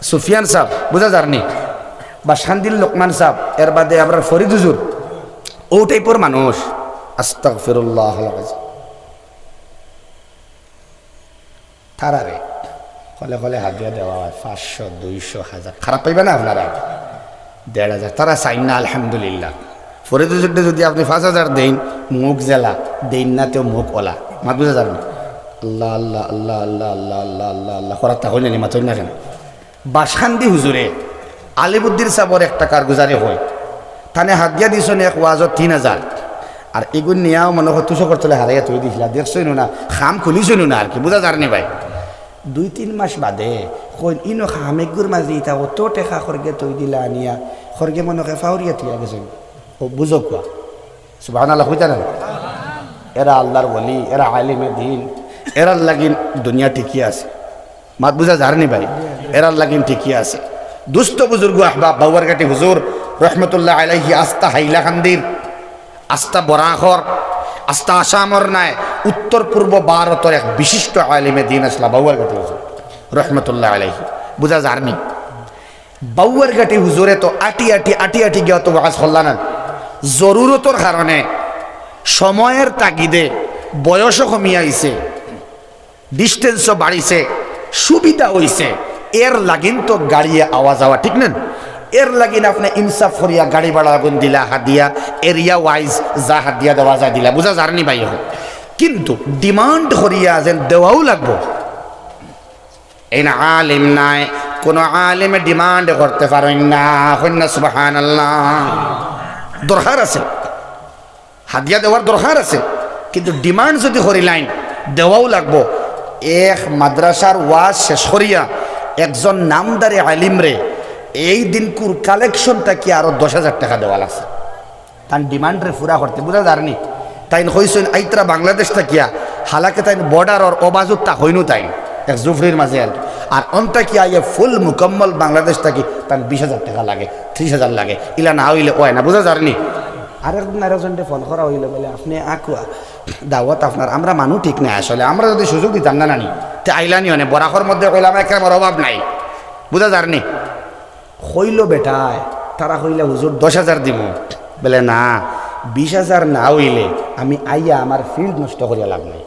সুফিয়ান সাহেব, বুঝা যায়নি, বাসখান্দির লোকমান সাহেব, এর বাদে আপনার ফরিদ হুজুর, ও টাইপের মানুষ। আস্তাগফিরুল্লাহ তারারে ফলে ফলে হাদিয়া দেওয়া হয় 500 200 1000, খারাপ পাইবে না আপনারা? 1500 তারা চাই না, আলহামদুলিল্লাহ ফরিদ হুজুরটা যদি আপনি 5,000 দেন মুখ জেলা দেন না তেও মুখ ওলা মাত বুঝা যাবে না আল্লাহ আল্লাহ আল্লাহ আল্লাহ আল্লাহ আল্লাহ আল্লাহ আল্লাহ করার তা হইনি মাতই না কেন বাসখান্দি হুজুরে আলিবুদ্দির সাবর একটা কারগুজারে হয় থানে হাত দিয়া দিছ এক ওয়াজত 3,000 আর এগুন নিয়াও মনে হয় তুষো করতে হারাইয়া তুই দিছিলা দেখছই না খাম খুলিছই না আর কি বুঝা যারনি ভাই 2-3 মাস বাদে কই ইনো খামেগুর মাঝে ইতা অত টেকা খরগে তুই দিলা আনিয়া খরগে মনে হয় ফাউরিয়া তুই গেছে ও বুঝো কোয়া সুবহানাল্লাহ কইতা না এরা আল্লাহর ওলি এরা আলিমে দিন এরার লাগিন দুনিয়া ঠিকই আছে মাত বুঝা যারনি ভাই এরার লাগিন ঠিকই আছে দুস্থ বুজুর্গ আহবাব বাউয়ারঘাটি হুজুর রহমতুল্লাহ আলাইহি আস্তা হাইলাকান্দির আস্তা বরাখর আস্তা আসামর নাই উত্তর পূর্ব ভারতের এক বিশিষ্ট আলিমে দিন আসলা বাউয়ারঘাটি হুজুর রহমতুল্লাহ আলাইহি বুঝা যারনি বাউয়ারঘাটি হুজুরে তো আটি আটি গিয়ে তো ওয়াজ করলা না জরুরতর কারণে সময়ের তাগিদে বয়সও কমিয়ে আইছে ডিস্টেন্সও বাড়িছে সুবিধা হইছে এর লাগিন তো গাড়ি আওয়াজ আওয়া ঠিক নেন এর লাগিন আপনি ইনসাফ করিয়া গাড়ি ভাড়া আগুন দিলা হাত দিয়া এরিয়া ওয়াইজ যা হাত দিয়া দেওয়া যা দিলা বুঝা যারনি ভাই কিন্তু ডিমান্ড করিয়া যেন দেওয়াও লাগবো এই না আলিম নাই কোন আলিমে ডিমান্ড করতে পারেন না হইনা সুবহানাল্লাহ দরকার আছে হাদিয়া দেওয়ার দরকার আছে কিন্তু ডিমান্ড যদি করিলাইন দেওয়াও লাগবো এক মাদ্রাসার ওয়াজ শেষ করিয়া একজন নামদারি আলিম রে এই দিনকুর কালেকশনটা কি আরো 10,000 টাকা দেওয়া লাগছে তার ডিমান্ড রে পুরা করতে বুঝা যারনি তাই হইছেন আইত্রা বাংলাদেশ থাকিয়া হালাকে তাই বর্ডার ওর অবাজুত তা হইনু তাই এক জুফরির মাঝে আর অন্তা কি আইয়া ফুল মুকম্মল বাংলাদেশ থাকি তার 20,000 টাকা লাগে 30,000 লাগে ইলা না হইলে ওয় না বুঝা যারনি আরেকজনকে ফোন করা হইলে বলে আপনি আকুয়া দাওয়াত আপনার আমরা মানুষ ঠিক নাই আসলে আমরা যদি সুযোগ দিতাম না নানি তে আইলানি অনে বরাখর মধ্যে কইলাম একবার অভাব নাই বুঝা যারনি হইল বেটায় তারা কইলা হুজুর 10,000 দিব বলে না 20,000 না হইলে আমি আইয়া আমার ফিল্ড নষ্ট করিয়া লাভ নাই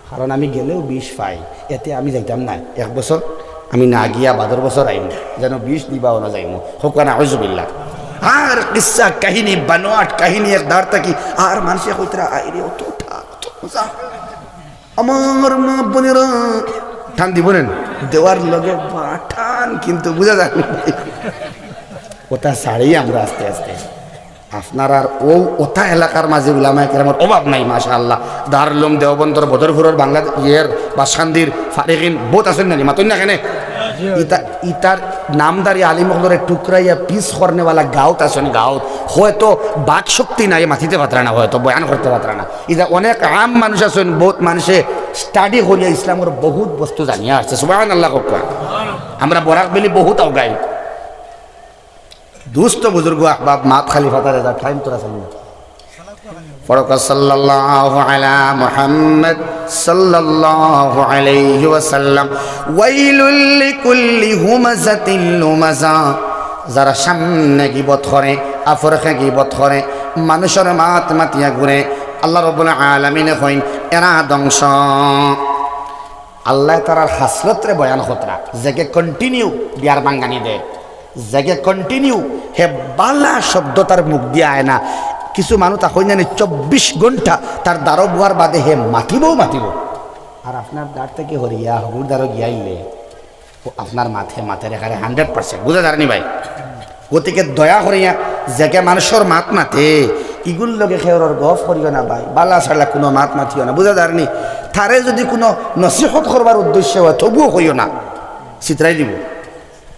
কারণ আমি গেলেও 20 পাই এতে আমি যাইতাম না 1 বছর আমি না গিয়া 12 বছর আইম যেন 20 দিবাও না যাইম হোক না আউযুবিল্লাহ আর কিসসা কাহিনী বানোয়াট কাহিনী এক ধার থাকি আর মানুষে কইতরা আইরে অত মজা আমার মা বোনেরা টান দিবনেন দেওয়ার লগে বাটান কিন্তু বুঝা যায় ওটা ছাড়েই আমরা আস্তে আস্তে আপনার আর ওটা এলাকার মাঝে উলামায়ে কেরামের অভাব নাই মাশাআল্লাহ দারুল উলুম দেওবন্দর বদরপুরের বাংলাদেশ ইয়ের বাসখান্দির ফারিকিন বহুত আছেন না মাতন না কেন ইতার নামদারি আলিমগুলোরে টুকরাইয়া পিস করনেওয়ালা গাঁত আছেন গাঁত হয়তো বাক শক্তি নাই মাথিতে পাত্রা না হয়তো বয়ান করতে পাত্রা না এটা অনেক আম মানুষ আছেন বহুত মানুষে স্টাডি করিয়া ইসলামের বহুত বস্তু জানিয়া আসছে সুবহানাল্লাহ কোকা আমরা বরাক বেলি বহুত আওগাই দুস্থ বুজুর্গ আহবাব মাত খালি ফাতারে যা টাইম তোরা চাই ফরক সাল্লাল্লাহু আলা মুহাম্মদ সাল্লাল্লাহু আলাইহি ওয়াসাল্লাম ওয়াইলুল লিকুল্লি হুমাযাতিল লুমাযা যারা সামনে গীবত করে আফরকে গীবত করে মানুষের মাত মাতিয়া ঘুরে আল্লাহ রাব্বুল আলামিন কইন এরা ধ্বংস আল্লাহ তাআলার হাসরতরে বয়ান খতরা যেকে কন্টিনিউ বিয়ার বাঙ্গানি দে যেকে কন্টিনিউ হে বালা শব্দ তার মুখ দিয়ে আয় না কিছু মানুষ তা কই জানি 24 ঘন্টা তার দ্বারো বুয়ার বাদে হে মাতিব আর আপনার দ্বার থেকে হরিয়া হগুর দ্বারো গিয়াইলে ও আপনার মাথে রেখারে 100% বুঝা যায়নি ভাই গতিকে দয়া করিয়া যেকে মানুষের মাত মাতে ইগুল লগে খেয়রর গফ করিও না ভাই বালা সালা কোনো মাত মাতিও না বুঝা যায়নি তারে যদি কোনো নসিহত করবার উদ্দেশ্য হয় তবুও কইও না চিত্রাই দিব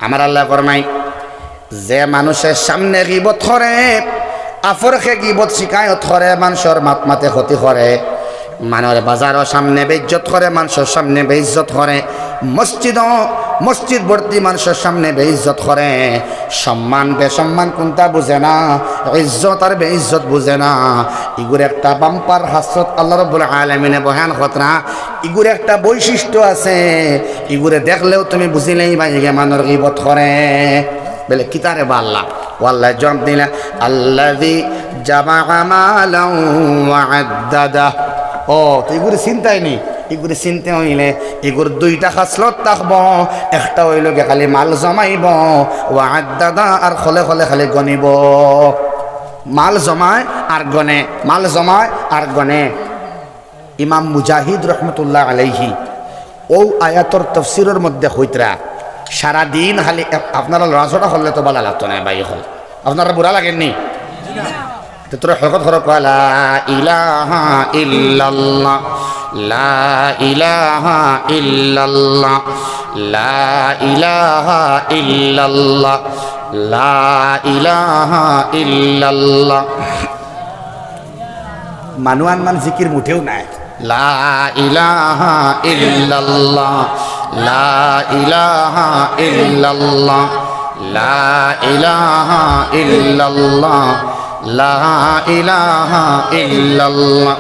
আমার আল্লাহ ফরমাই যে মানুষের সামনে গীবত করে আফরকে গীবত শিকায়ত করে মানুষের মাত মাতে ক্ষতি করে মানের বাজারের সামনে বেইজ্জত করে মানুষের সামনে বেইজ্জত করে মসজিদ ভর্তি মানুষের সামনে বেইজ্জত করে সম্মান বেসম্মান কোনটা বুঝে না ইজ্জত আর বেইজ্জত বুঝে না ইগুর একটা বাম্পার হাসরত আল্লাহ রাব্বুল আলামিনে বয়ান খতরা ইগুর একটা বৈশিষ্ট্য আছে ইগুরে দেখলেও তুমি বুঝিলেই ভাই মানের গীবত করে বলে কিতারে বা আল্লাহ ও আল্লাহ জবাব দিলেন আল্লাযী জামা মালান ওয়া আদ্দাদা ও তো এগুলো চিন্তাই নেই এগুলো চিনতে হইলে এগুর দুইটা খাসলত থাকব। একটা হইল গে খালি মাল জমাইব, ওয়াদাদা আর খলে খলে খালি গনিব। মাল জমায় আর গনে, মাল জমায় আর গনে। ইমাম মুজাহিদ রহমতুল্লাহ আলাইহি ও আয়াতর তফসিরের মধ্যে হইতরা সারাদিন খালি আপনারা লড়াচড়া করলে তো ভালো লাগতো না ভাই, হল আপনারা বুড়া লাগেননি? তোরা হরকত হরক লা ইলাহা ইল্লাল্লাহ, লা ইলাহা ইল্লাল্লাহ, লা ইলাহা ইল্লাল্লাহ, লা ইলাহা ইল্লাল্লাহ। মানুয়ান মান জিকির মুঠেও নাই। লা ইলাহা ইল্লাল্লাহ, লা ইলাহা ইল্লাল্লাহ, লা ইলাহা ইল্লাল্লাহ, লা ইলাহা ইল্লাল্লাহ।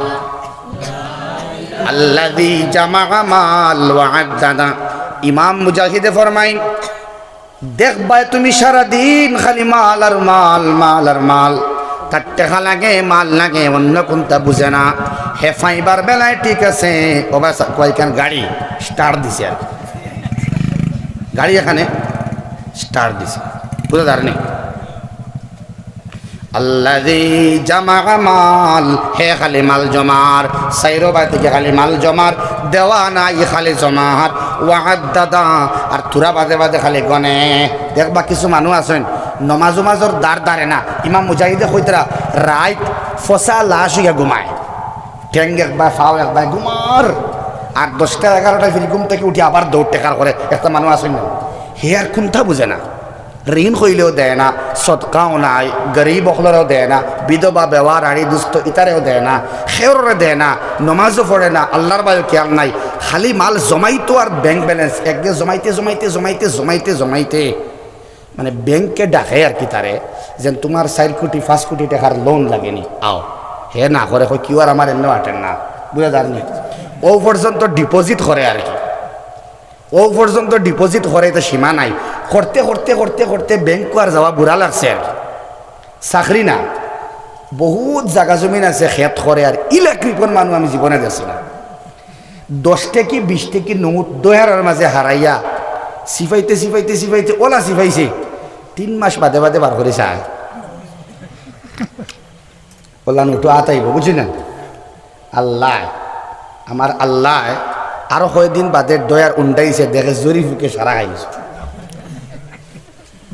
আল্লাযী জামাআ মাল ওয়া আদ্দাদা। ইমাম মুজাহিদে ফরমাই, দেখবাই তুমি সারাদিন খালি মাল আর মাল, মাল আর মাল। তার টাকা লাগে, মাল লাগে, অন্য কোনটা বুঝে না। হেফাইবার বেলায় ঠিক আছে, ওবার কয়েকখান গাড়ি স্টার্ট দিছে, আর গাড়ি এখানে স্টার্ট দিছে, বুঝে দাঁড়ানি। আল্লাযী জামাআ মাল, হে খালি মাল জমার, সাইরোবা থেকে খালি মাল জমার, দেওয়া নাই খালি জমার, ওয়াদাদা আর তুরা বাদে বাদে খালি গনে। দেখবা কিছু মানুষ আছেন নমাজ উমাজর দাঁড় দাঁড়ে না। ইমাম মুজাহিদে কইতরা রাইত ফসা লাশ হইয়া ঘুমায়, ঠ্যাং একবার ফাও একবার ঘুমার, আর 10টা 11টায় ফির ঘুম থেকে উঠি আবার দৌড় টেকার করে। একটা মানুষ আছেন না, হে আর কোনটা বুঝে না। ঋণ হইলেও দেয় না, সৎকাও নাই, গরিব অখলেরও দেয় না, বিধবা ব্যবহার আড়ি দুস্থ ইতারেও দেয় না, খেয়রে দেয় না, নমাজও পড়ে না, আল্লাহর বায়ু খেয়াল নাই, খালি মাল জমাইতো আর ব্যাংক ব্যালেন্স একদিন জমাইতে জমাইতে জমাইতে জমাইতে জমাইতে মানে ব্যাংকে ডাকে আর কি তারে, যেন তোমার 4 কোটি 5 কোটি টাকার লোন লাগেনি, আও হে না করে কিউ আর আমার এমনি আটেন না, বুঝা যাননি। ও পর্যন্ত ডিপোজিট করে আর কি, ও পর্যন্ত ডিপোজিট করে, তো সীমা নাই। করতে করতে করতে করতে ব্যাংক আর যাওয়া বুড়া লাগছে আর কি। চাকরি না, বহুত জায়গা জমিন আছে, খেত করে আর ইলা কৃপন মানুষ আমি জীবনে দেখছি না। 10 টাকি 20 টাকি নোট 2000 মাঝে হারাইয়া সিফাইতে সিফাইতে সিফাইতে ওলা সিফাইছে 3 মাস বাদে বাদে বার করে চায় ওলা নোটো আতাইব, বুঝি না। আল্লাহ আমার আল্লাহ আরো কয়েকদিন বাদে দয়ার উন্ডাইছে, দেখে জরি ফুকে সারা খাইছে।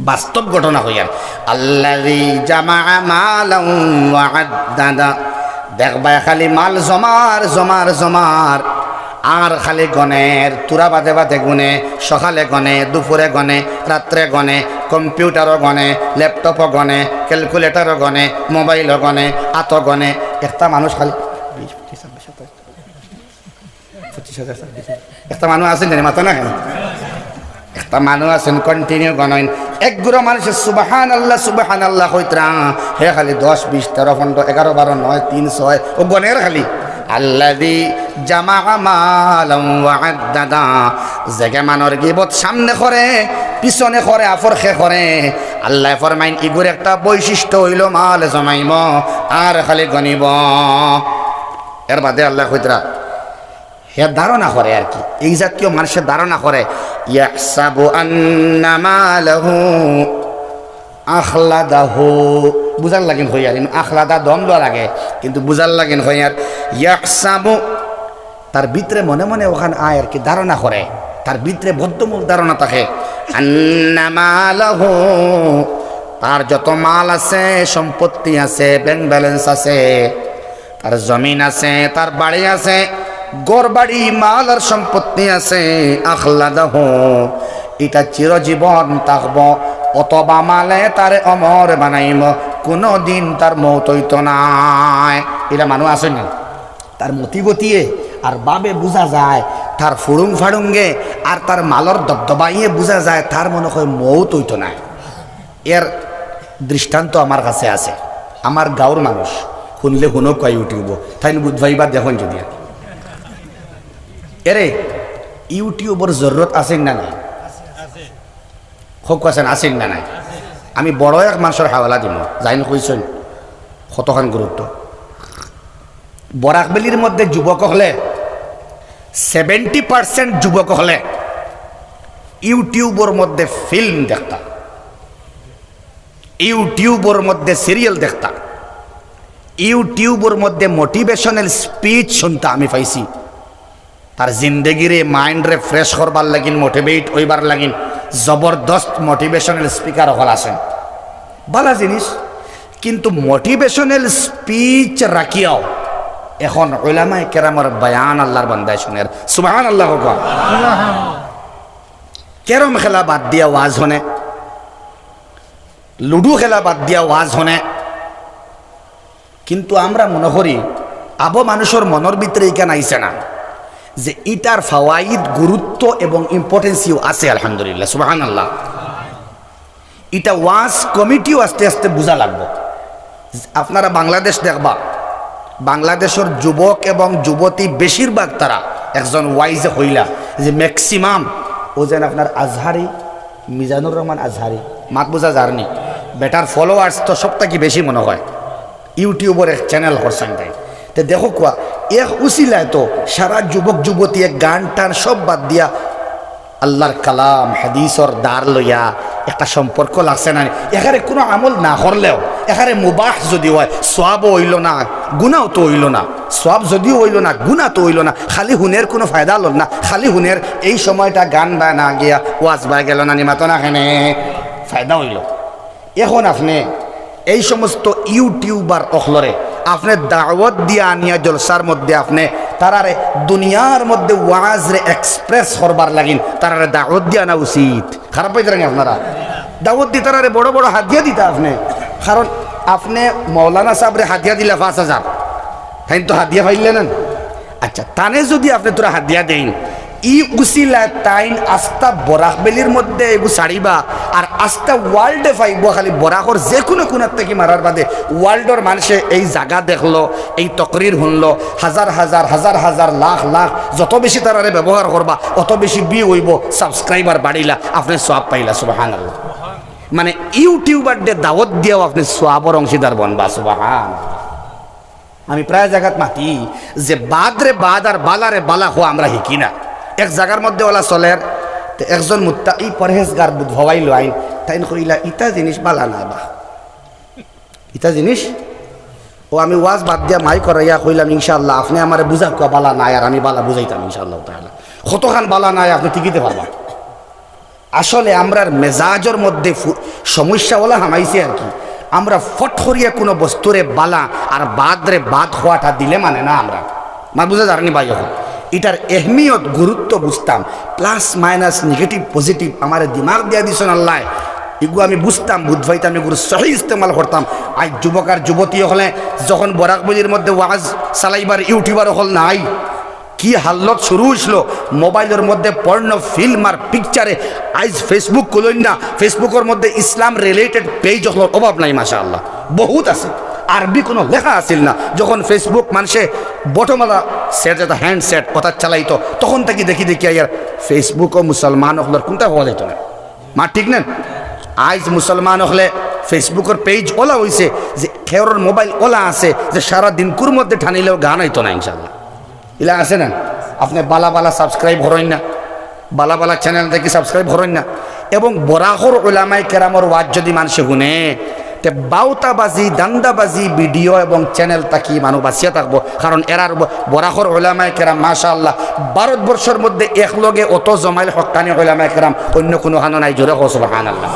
বাস্তব ঘটনা হইয়ার আল্লাযী জামাআ মালান ওয়া আদ্দাদা। দেখবা খালি মাল জমার জমার জমার আর খালি গনের, তুরা বাদে বাদে গুনে, সকালে গনে, দুপুরে গনে, রাত্রে গনে, কম্পিউটারও গনে, ল্যাপটপও গনে, ক্যালকুলেটারও গনে, মোবাইলও গনে, আত গনে। একটা মানুষ খালি একটা মানুষ আছেন জানি মাথা না কেন, একটা মানুষ আছেন কন্টিনিউ গণন। এক গুড়ো মানুষের সুবহান আল্লাহ হইতরা, হে খালি 10 20 13 15 11 12 9 3 6 ও গনের খালি। আল্লাযী জামাআ মালান ওয়া আদ্দাদা। জায়গা মানর গিবত সামনে করে, পিছনে করে, আফরখে করে। আল্লাহ ফরমাইন ইগুর একটা বৈশিষ্ট্য হইল মাল জমাইব আর খালি গনিব। এর বাদে আল্লাহ কইতরা হে ধারণা করে আর কি, এই জাতীয় মানুষের ধারণা করে ইয়াহসাবু আন্না মালাহু আখলাদাহু। বুঝার লাগেন হইয়ার আখলাদা দম দেওয়া লাগে, কিন্তু বুঝার লাগেন হইয়ার ইয়াহসাবু, তার ভিতরে মনে মনে ওখানে আয় আর কি ধারণা করে, তার ভিতরে বদ্ধমূল ধারণা থাকে আন্না মালাহু, তার যত মাল আছে, সম্পত্তি আছে, ব্যাংক ব্যালেন্স আছে, তার জমিন আছে, তার বাড়ি আছে, গড় বাড়ি, মাল আর সম্পত্তি আছে, আখলাদাহু, এটা চিরজীবন থাকব, অথবা মালে তারে অমর বানাইব, কোনো দিন তার মৌত হইত নাই। এটা মানুষ আছে না, তার মতি গতিয়ে আর বাবে বোঝা যায়, তার ফুড়ুং ফাড়ুঙ্গে আর তার মালর দবদবাইয়ে বোঝা যায় তার মনে হয় মৌত হইত নাই। এর দৃষ্টান্ত আমার কাছে আছে। আমার গাঁওর মানুষ শুনলে শুনো কয় ইউটিউব তাই বুধবাইবা দেখুন যদি এরে ইউটিউবের জরুরত আছেন না নাই, হোক আছেন আছেন না নাই। আমি বড় এক মানুষের হাওয়ালা দিব, যাইন কইছেন কতখান গুরুত্ব। বরাকবেলির মধ্যে যুবক হলে 70% যুবক হলে ইউটিউবের মধ্যে ফিল্ম দেখতা, ইউটিউবের মধ্যে সিরিয়াল দেখতা, ইউটিউবের মধ্যে মোটিভেশনাল স্পিচ শুনতা। আমি পাইছি তার জিন্দগিরে মাইন্ডরে ফ্রেশ করবার লাগিন, মোটিভেট হইবার লাগিন জবরদস্ত মোটিভেশনাল স্পিকার হল আসেন, ভালো জিনিস। কিন্তু মোটিভেশনাল স্পিচ রাখিয়াও এখন উলামায়ে কেরামের বয়ান আল্লাহর বান্দায় শুনের, সুবহানাল্লাহ। ক্যারম খেলা বাদ দিয়া ওয়াজ হনে, লুডু খেলা বাদ দিয়া ওয়াজ হনে। কিন্তু আমরা মনে করি আবো মানুষের মনের ভিতরে এখানে আইসে না যে ইটার ফাওয়াইদ, গুরুত্ব এবং ইম্পর্টেন্সিও আছে, আলহামদুলিল্লাহ, সুবহানাল্লাহ। এটা ওয়াজ কমিটিও আস্তে আস্তে বোঝা লাগবে। আপনারা বাংলাদেশ দেখবা, বাংলাদেশের যুবক এবং যুবতী বেশিরভাগ তারা একজন ওয়াইজে হইলা যে ম্যাক্সিমাম ও যেন আপনার আজহারি, মিজানুর রহমান আজহারি, মাত বোঝা জার্নি বেটার ফলোয়ার্স তো সবথেকে বেশি মনে হয় ইউটিউবের এক চ্যানেল করছেন তাই। তো দেখো কোয়া এক উসিলায় তো সারা যুবক যুবতী এক গান টান সব বাদ দিয়া আল্লাহর কালাম হাদিসর দ্বার লইয়া একটা সম্পর্ক লাগছে না। এখানে কোনো আমল না করলেও এখানে মুবাহ যদি হয়, সোয়াবও হইল না, গুনাও তো হইল না। সোয়াব যদিও হইল না, গুনা তো হইল না, খালি হুনের কোনো ফায়দা হল না। খালি হুনের এই সময়টা গান বা না গিয়া ওয়াজ বা গেল না, নিমাতো না, এখানে ফায়দা হইল। এখন আপনি এই সমস্ত ইউটিউবার অখলরে আপনি দাওয়াত দিয়া আনিয়া জলসার মধ্যে আপনি তারারে দুনিয়ার মধ্যে ওয়াজ রে এক্সপ্রেস করবার লাগিন, তারারে দাওয়াত দিয়া আনা উচিত। খারাপ পাইতে রাখেন আপনারা? দাওয়াত দিয়ে তারারে বড় বড় হাতিয়া দিতা আপনি। কারণ আপনি মৌলানা সাহেবরে হাতিয়া দিলে 5,000, তাই তো হাতিয়া পাইলে না। আচ্ছা, তানে যদি আপনি তোরা হাতিয়া দেন, ই উসিলা তাইন আস্তা বরাকবেলির মধ্যে এগু ছাড়িবা আর আস্তা ওয়ার্ল্ডে পাইব। খালি বরাকর যে কোনো কোনার থেকে মারার বাদে ওয়ার্ল্ডর মানুষে এই জায়গা দেখলো, এই তকরির শুনলো, হাজার হাজার হাজার হাজার লাখ লাখ যত বেশি তারারে ব্যবহার করবা অত বেশি বি হইব, সাবস্ক্রাইবার বাড়িলা, আপনি সওয়াব পাইলা, সুবহানাল্লাহ। মানে ইউটিউবারদের দাওয়াত দিয়েও আপনি সওয়াবের অংশীদার বনবা, সুবহানাল্লাহ। আমি প্রায় জায়গাত মাতি যে বাদরে বাদ আর বালারে বালা হো আমরা শিকি না। এক জায়গার মধ্যে ওলা চলের একজন মুত্তাকি পরহেজগার ভবাই আইন, তাই কইলা ইটা জিনিস বালা না বা ইটা জিনিস। ও আমি ওয়াজ বাদ দিয়া মাই করাইয়া কইলাম ইনশাআল্লাহ আপনি আমার বুঝা কোয়া বালা নাই, আর আমি বালা বুঝাইতাম ইনশাআল্লাহ তাআলা। কতখান বালা নাই আপনি টিকিতে পারবা। আসলে আমরার মেজাজের মধ্যে সমস্যা ওলা হামাইছে আর কি। আমরা ফট করিয়া কোনো বস্তুরে বালা আর বাদরে বাদ হওয়াটা দিলে মানে না আমরা, মা বুঝা জানি ভাই। এখন এটার এহমিয়ত, গুরুত্ব বুঝতাম, প্লাস মাইনাস নেগেটিভ পজিটিভ আমার দিমাগ দিয়া দিছেন আল্লাহ, এগুলো আমি বুঝতাম, বুঝবাইতাম, এগুলো সহি ইস্তেমাল করতাম। আজ যুবক আর যুবতী হলে যখন বরাকবলির মধ্যে ওয়াজ চালাইবার ইউটিউবার হল নাই, কি হাল্লত শুরু হয়েছিল। মোবাইলের মধ্যে পর্ণ ফিল্ম আর পিকচারে আজ ফেসবুক খুলুন না, ফেসবুকের মধ্যে ইসলাম রিলেটেড পেজ হলোর অভাব নাই, মাশাআল্লাহ বহুত আছে। আরবি কোনো লেখা আসিল না। যখন ফেসবুক মানুষে বটমালা সেট যেটা হ্যান্ডসেট কথা চালাইতো, তখন থেকে দেখি দেখি আর ফেসবুক ও মুসলমান হলের কোনটা হওয়া যেত না, মা ঠিক নেন। আজ মুসলমান হলে ফেসবুকের পেজ ওলা হয়েছে যে খেয়রের মোবাইল ওলা আছে যে সারা দিনকুর মধ্যে ঠানিলেও গান হইতো না, ইনশাল্লাহ ইলা আছে না। আপনি বালা বালা সাবস্ক্রাইব হরেন না, বালা বালা চ্যানেল দেখি সাবস্ক্রাইব হরেন না। এবং বরাহর উলামায়ে কেরামর ওয়াজ যদি মানুষে শুনে, তে বাউতাবাজি দান্দাবাজি ভিডিও এবং চ্যানেল তাকি মানুষ বাঁচিয়ে থাকবো। কারণ এরার বরাহর উলামায়ে কেরাম মাশাআল্লাহ ভারতবর্ষের মধ্যে একলগে অত জমাইল হক্কানি উলামায়ে কেরাম অন্য কোনো হানো নাই, জোরে হোক সুবহানাল্লাহ।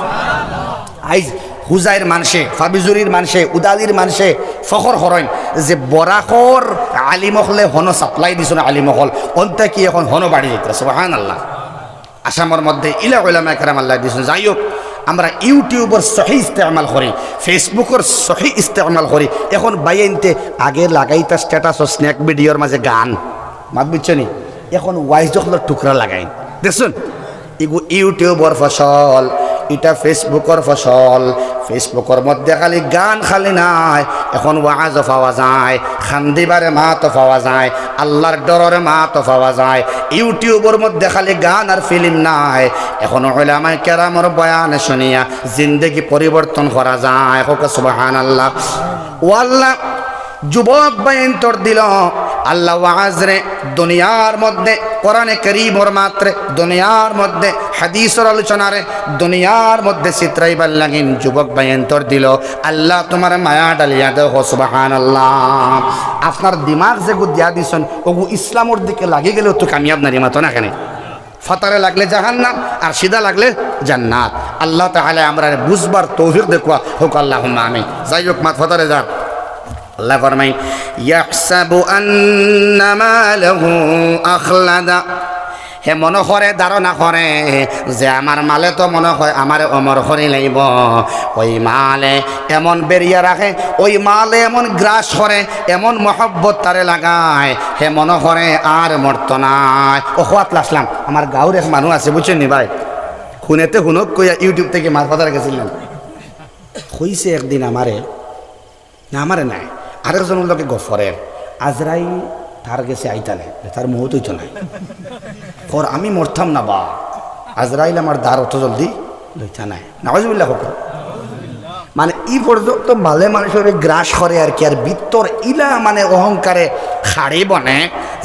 আইজ হুজাইর মানুষে, ফাবিজুরির মানুষে, উদালির মানুষে ফখর হরেন যে বরাহর আলিমহলে হন সাপ্লাই দিছ না, আলিমহল অন্তে কি এখন হন বাড়ি যেতে, সুবহানাল্লাহ। আসামের মধ্যে ইলা উলামায়ে কেরাম আল্লাহ দিয়েছেন। যাই হোক, আমরা ইউটিউবের সহি ইস্তেমাল করি, ফেসবুকের সহি ইস্তেমাল করি। এখন বাইনতে আগে লাগাইতা স্ট্যাটাস ও স্ন্যাক ভিডিওর মাঝে গান, মাত বুঝছো নি, এখন ওয়াইজ যখলের টুকরা লাগাইন দেখুন। এগু ইউটিউবের ফসল, এটা ফেসবুকের ফসল। ফেসবুকের মধ্যে খালি গান খালি নাই, এখন ওয়াজও পাওয়া যায়, খান্দিবারে মাতও পাওয়া যায়, আল্লাহর ডরের মাতও পাওয়া যায়। ইউটিউবের মধ্যে খালি গান আর ফিল্ম নাই, এখন উলামায়ে কেরামের বয়ান শুনিয়া জিন্দেগি পরিবর্তন করা যায়। হোক সুবহানাল্লাহ। ও আল্লাহ, যুবক বাইন তোর দিল আল্লাহ ওয়াজরে দুনিয়ার মধ্যে কোরআনে কারীমর মাত্রে দুনিয়ার মধ্যে হাদিসের আলোচনারে দুনিয়ার মধ্যে চিত্রাইবার লাগিন যুবক বায়ন্তর দিল আল্লাহ তোমার মায়া ডালিয়া দেও সুবহানাল্লাহ। আপনার দিমাগ যে দিয়া দিছেন ওগু ইসলামের দিকে লাগি গেলেও তো কামিয়াব নারী মাতো না কেন ফাতারে লাগলে জাহান্নাম আর সিধা লাগলে জান্নাত। আল্লাহ তাআলা আমরা বুঝবার তৌফিক দেখুয়া হোক আল্লাহুম্মা আমিন। যাই হোক মাত ফাতারে যান আল্লাহ ফরমাই ইয়াহসাবু আন্না মালাহু আখলাদা হে মনে করে ধারণা করে যে আমার মালে তো মনে হয় আমার অমর করে লাইব। ওই মালে এমন বেরিয়ে রাখে ওই মালে এমন গ্রাস করে এমন মহব্বত তারে লাগায় হে মনে করে আর মরত নাই। ও হাত লাসলাম আমার গাঁর এক মানুষ আছে বুঝছেন নি ভাই শুনেতে শুনক কইয়া ইউটিউব থেকে মাছ পাতার গেছিলেন হইছে একদিন আমারে না আমারে নাই আরেকজনের লোকে গফরের আজরাই তার গেছে আইতালে তার মৌত হইতো নাই পর আমি মরতাম না বা আজরাইল আমার দ্বার অত জলদি লইতা নাই নাউজুবিল্লাহ হোক। মানে ই পর্যন্ত মালে মানুষের গ্রাস করে আর কি আর ভিতর ইলা মানে অহংকারে খাড়ি বনে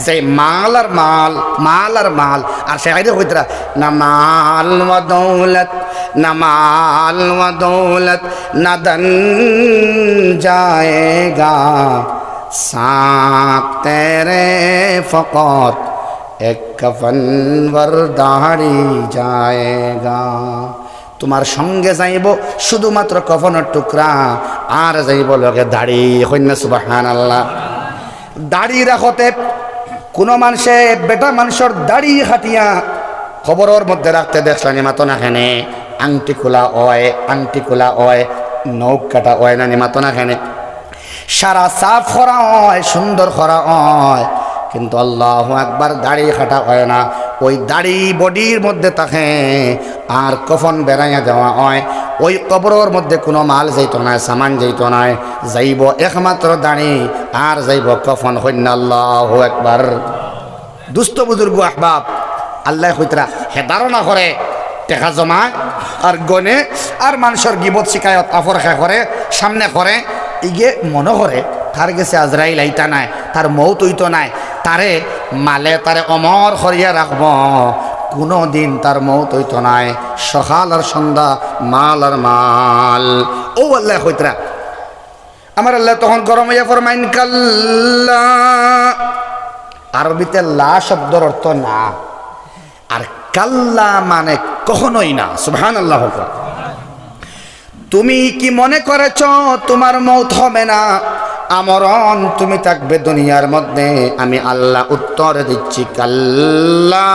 যে মাল আর মাল মাল আর মাল আর সে আইরে হইতরা না মাল ওয়া দৌলত না মাল ওয়া দৌলত না দন जाएगा साथ तेरे फकत एक कफन वर दाढ़ी जाएगा। তোমার সঙ্গে যাইব শুধুমাত্র কফনের টুকরা আর যাইব লগে দাড়ি কন্যা সুবহানাল্লাহ। দাড়ি রাখতে কোনো মানুষে বেটা মানুষের দাড়ি খাটিয়া খবরের মধ্যে রাখতে দেখলানি মাতো না হেনে আংটি খোলা হয় নখ কাটা হয় না নিমাতো না খেনে সারা সাফ করা হয় সুন্দর করা হয় কিন্তু আল্লাহু আকবার দাড়ি কাটা হয় না। ওই দাড়ি বডির মধ্যে থাকে আর কফন বেড়াইয়া দেওয়া হয় ওই কবরের মধ্যে কোনো মাল যাইত না সামান যাইত না যাইব একমাত্র দাড়ি আর যাইব কফন হইনা আল্লাহু আকবার। দুস্থ বুজুর্গ আহবাব আল্লাহ কইতরা হে ধারণা করে টেকা জমায় আর গনে আর মানুষের গিবত শিকায়ত আফর খা করে সামনে করে ইগে মনে করে তার গেছে আজরাইল আইতা নাই তার মৌত হইতো নাই তারে মালে তারে অমর করিয়া রাখব কোনো দিন তার মৌত হইতো নাই সকাল আর সন্ধ্যা মাল আর মাল। ও আল্লাহ কইতরা আমার আল্লাহ তখন গরম হইয়া ফরমাইন কাল্লা আরবিতে লা শব্দের অর্থ না আর কাল্লা মানে কখনোই না সুবহানাল্লাহ। তুমি কি মনে করেছ তোমার মৌত হবে না আমরণ তুমি থাকবে দুনিয়ার মধ্যে আমি আল্লাহ উত্তর দিচ্ছি কাল্লা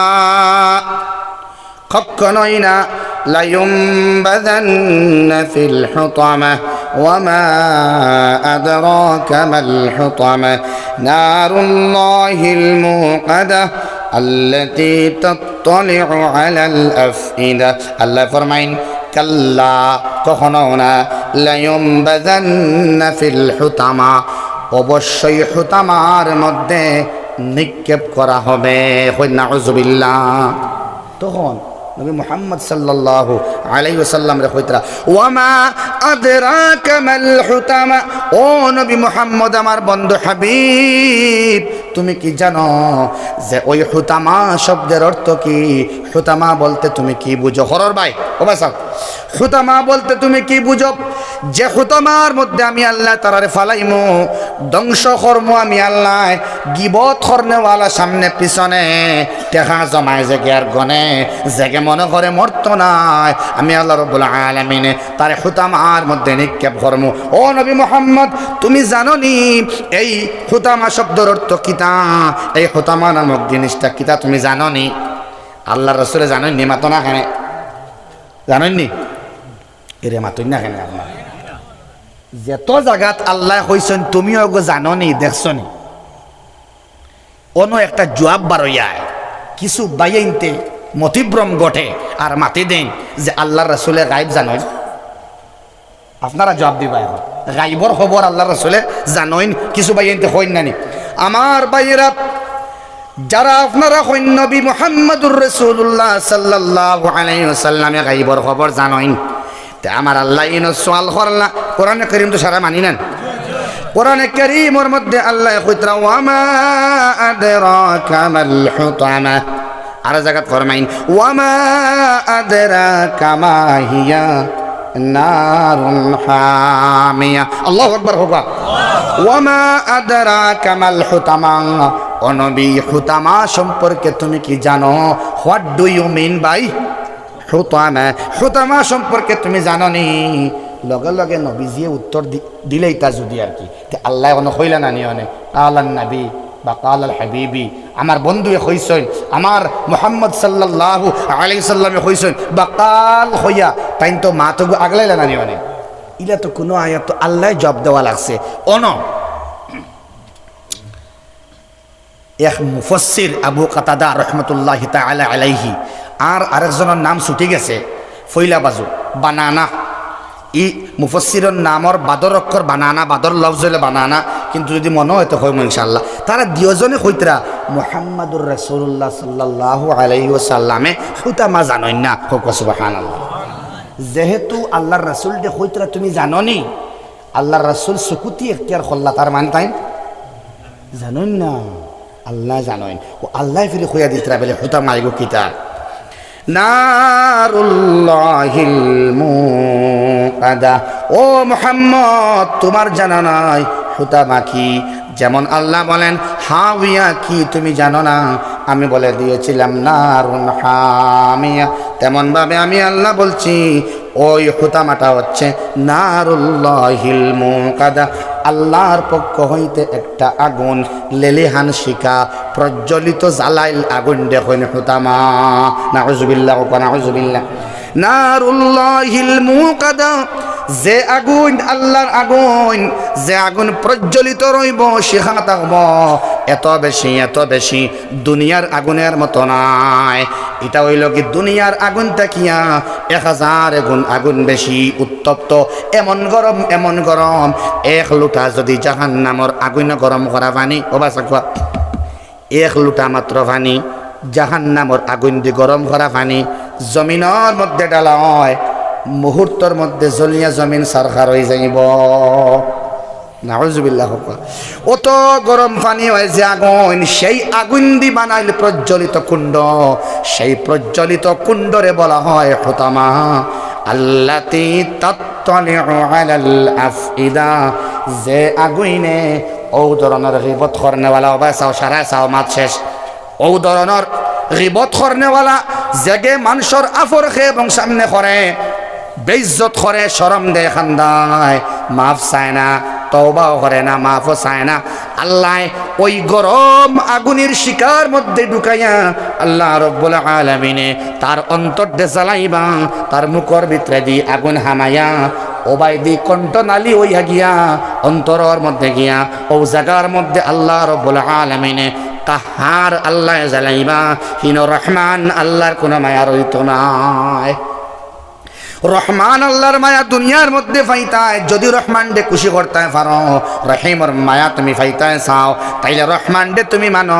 কখনোই না লায়ুমবাযান্না ফিল হুতামা ওয়ামা আদরাকা মাল হুতামা নারুল্লাহিল মুকাদা আল্লাতী তাত্তালিউ আলাল আফইদা। আল্লাহ ফরমাইন কাল্লা কখনো না লায়ুমবাযান্না ফিল হুতামা অবশ্যই হুতামার মধ্যে নিক্ষেপ করা হবে নাউযুবিল্লাহ। তখন নবী মুহাম্মদ সাল্লাল্লাহু আলাইহি ওয়াসাল্লাম রে কইতরা ওয়ামা আদরাকা মাল হুতামা ও নবী মুহাম্মদ আমার বন্ধু হাবিব তুমি কি জানো যে ওই হুতামা শব্দের অর্থ কি? হুতামা বলতে তুমি কি বুঝো? হরর ভাই ও ভাই সাহেব হুতামা বলতে তুমি কি বুঝো? যে হুতামার মধ্যে আমি আল্লাহ তারারে ফালাইমু ধ্বংস করমু আমি আল্লাহ গিবত করনেওয়ালা সামনে পিছনে টেকা জমায় জেগে আর গনে জেগে মনে করে মরত নাই আমি আল্লাহ রাব্বুল আলামিন তার হুতামার মধ্যে নিক্ষেপ করমু। ও নবী মুহাম্মদ তুমি জানো নি এই হুতামা শব্দের অর্থ কিতা? এই হুতামা নামক জিনিসটা কিতা তুমি জানো নি? আল্লাহ রাসূল জানেন নি মাতো না কেন জানেন নি এরে মাতই না কেন? আপনার যত জায়গাত আল্লাহ কইছেন তুমিও জানো নি দেখছো নি অন্য একটা জবাব বারইয়ায় কিছু বাইনতে মতিভ্রম ঘটে আর মাতি দেন যে আল্লাহ রাসূলের গায়েব জানেন। আপনারা জবাব দিবা এখন গায়েবর খবর আল্লাহ রাসূলে জানেন কিছু বাইনতে হইন নানি আমার ভাইয়েরা যারা আপনারা হইন নবী মুহাম্মদুর রাসূলুল্লাহ সাল্লাল্লাহু আলাইহি ওয়াসাল্লামে গায়েবর খবর জানেন তে আমার আল্লাহ ইনো সওয়াল করলা কোরআনে কারীম তো সারা মানি নেন কোরআনে কারীমের মধ্যে আল্লাহ কইতরা ওয়ামা আদরাকা মাল হুতামা আর জায়গা ফরমাইন ওয়ামা আদরাকা মা হিয়া নারুন হামিয়া আল্লাহু আকবার হোক ওয়ামা আদরাকা মাল হুতামা ও নবী হুতামা সম্পর্কে তুমি কি জানো what do you mean by হুতামা হুতামা সম্পর্কে তুমি জানো নি লগে লগে নবীজিয়ে উত্তর দিলেই তা যদি আর কি আল্লাহ কোনো কইলা না নিয়নে কালান নবী বা কালাল হাবিবি আমার বন্ধুয়ে কইছেন আমার মুহাম্মদ সাল্লাল্লাহু আলাইহি সাল্লামে কইছেন বা কাল হইয়া তাই তো মা তো আগলাইলা না নিয়নে ইলা তো কোনো আয়াত তো আল্লাহ জবাব দেওয়া লাগছে অন এক মুফাসসির আবু কাতাদা রাহমাতুল্লাহি তাআলা আলাইহি আর আরেকজনের নাম ছুটি গেছে ফইলা বাজু বানানা ই মুফাসসিরের নামর বাদর অক্ষর বানানা বাদর লফজ হইলে বানানা কিন্তু যদি মনে হয় তো হইম ইনশাআল্লাহ তারা দুইজনে কইতরা মুহাম্মাদুর রাসূলুল্লাহ সাল্লাল্লাহু আলাইহি ওয়াসাল্লামে হুতামা জানেন না হোক সুবহানাল্লাহ যেহেতু আল্লাহর রাসূল দে কইতরা তুমি জানোনি আল্লাহর রাসূল সুকুতি ইখতিয়ার করলা তার মানে তাই জানেন না আল্লাহ জানেন ও আল্লাহ ফিরে কইয়া দিতরা বলে হুতামা আইগো কিতা নারুল্লাহিল মুকাদা ও মুহাম্মদ তোমার জানা নাই হুতামা কি যেমন আল্লাহ বলেন হাওয়া কি তুমি জানো না আমি বলে দিয়েছিলাম নারুন হামিয়া তেমন ভাবে আমি আল্লাহ বলছি ওই হুতামাটা হচ্ছে নারুল্লাহিল মুকাদা আল্লাহর পক্ষ হইতে একটা আগুন লেলিহান শিখা প্রজ্বলিত জ্বালাইল আগুন দেখুন হুতামা নাউজুবিল্লাহ নাউজুবিল্লাহ নারুল্লাহিল মুকাদা যে আগুন আল্লাহর আগুন যে আগুন প্রজ্বলিত রইব শিখা থাকব এত বেশি দুনিয়ার আগুনের মতো নয় এটা হইল কি দুনিয়ার আগুন তাকিয়া 1000 গুণ আগুন বেশি উত্তপ্ত এমন গরম 1 লোটা যদি জাহান্নামের আগুন গরম করা পানি ও বাসা 1 লোটা মাত্র পানি জাহান্নামের আগুন দিয়ে গরম করা পানি জমিনের মধ্যে ডালা হয় মুহূর্তের মধ্যে জলিয়া জমিন সারখার হয়ে যাইব নাউজুবিল্লাহ অত গরম পানি হয় যে আগুন সেই আগুন দি বানাইল প্রজ্বলিত কুণ্ড সেই প্রজ্বলিত কুণ্ডরে বলা হয় হুতামা আল্লাতি তাত্তালিউ আলাল আফইদা যে আগুনে ও ধরনের গীবত করনেওয়ালা অবসাও সারা সাও মাত শেষ ও ধরনের গীবত করনেওয়ালা জেগে মানুষের আফর খে এবং সামনে করে বেইজ্জত করে শরম দেয় খান্দায় মাফ চায় না তওবাও করে না মাফও চায় না আল্লাহ ওই গরম আগুনের শিকার মধ্যে ঢুকাইয়া আল্লাহ রব্বুল আলামিনে তার অন্তর দে জ্বালাইবা তার মুখর ভিতরে দি আগুন হামাইয়া ওবাই দি কণ্ঠনালী হইয়া গিয়া অন্তরের মধ্যে গিয়া ও জায়গার মধ্যে আল্লাহ রব্বুল আলামিনে কাহার আল্লাহ জ্বালাইবা হিন রহমান আল্লাহর কোনো মায়া রইত নাই রহমান আল্লাহর মায়া দুনিয়ার মধ্যে ফাইতায় যদি রহমান ডে খুশি করতে পারো রহিমর মায়া তুমি ফাইতায় চাও তাইলে রহমান ডে তুমি মানো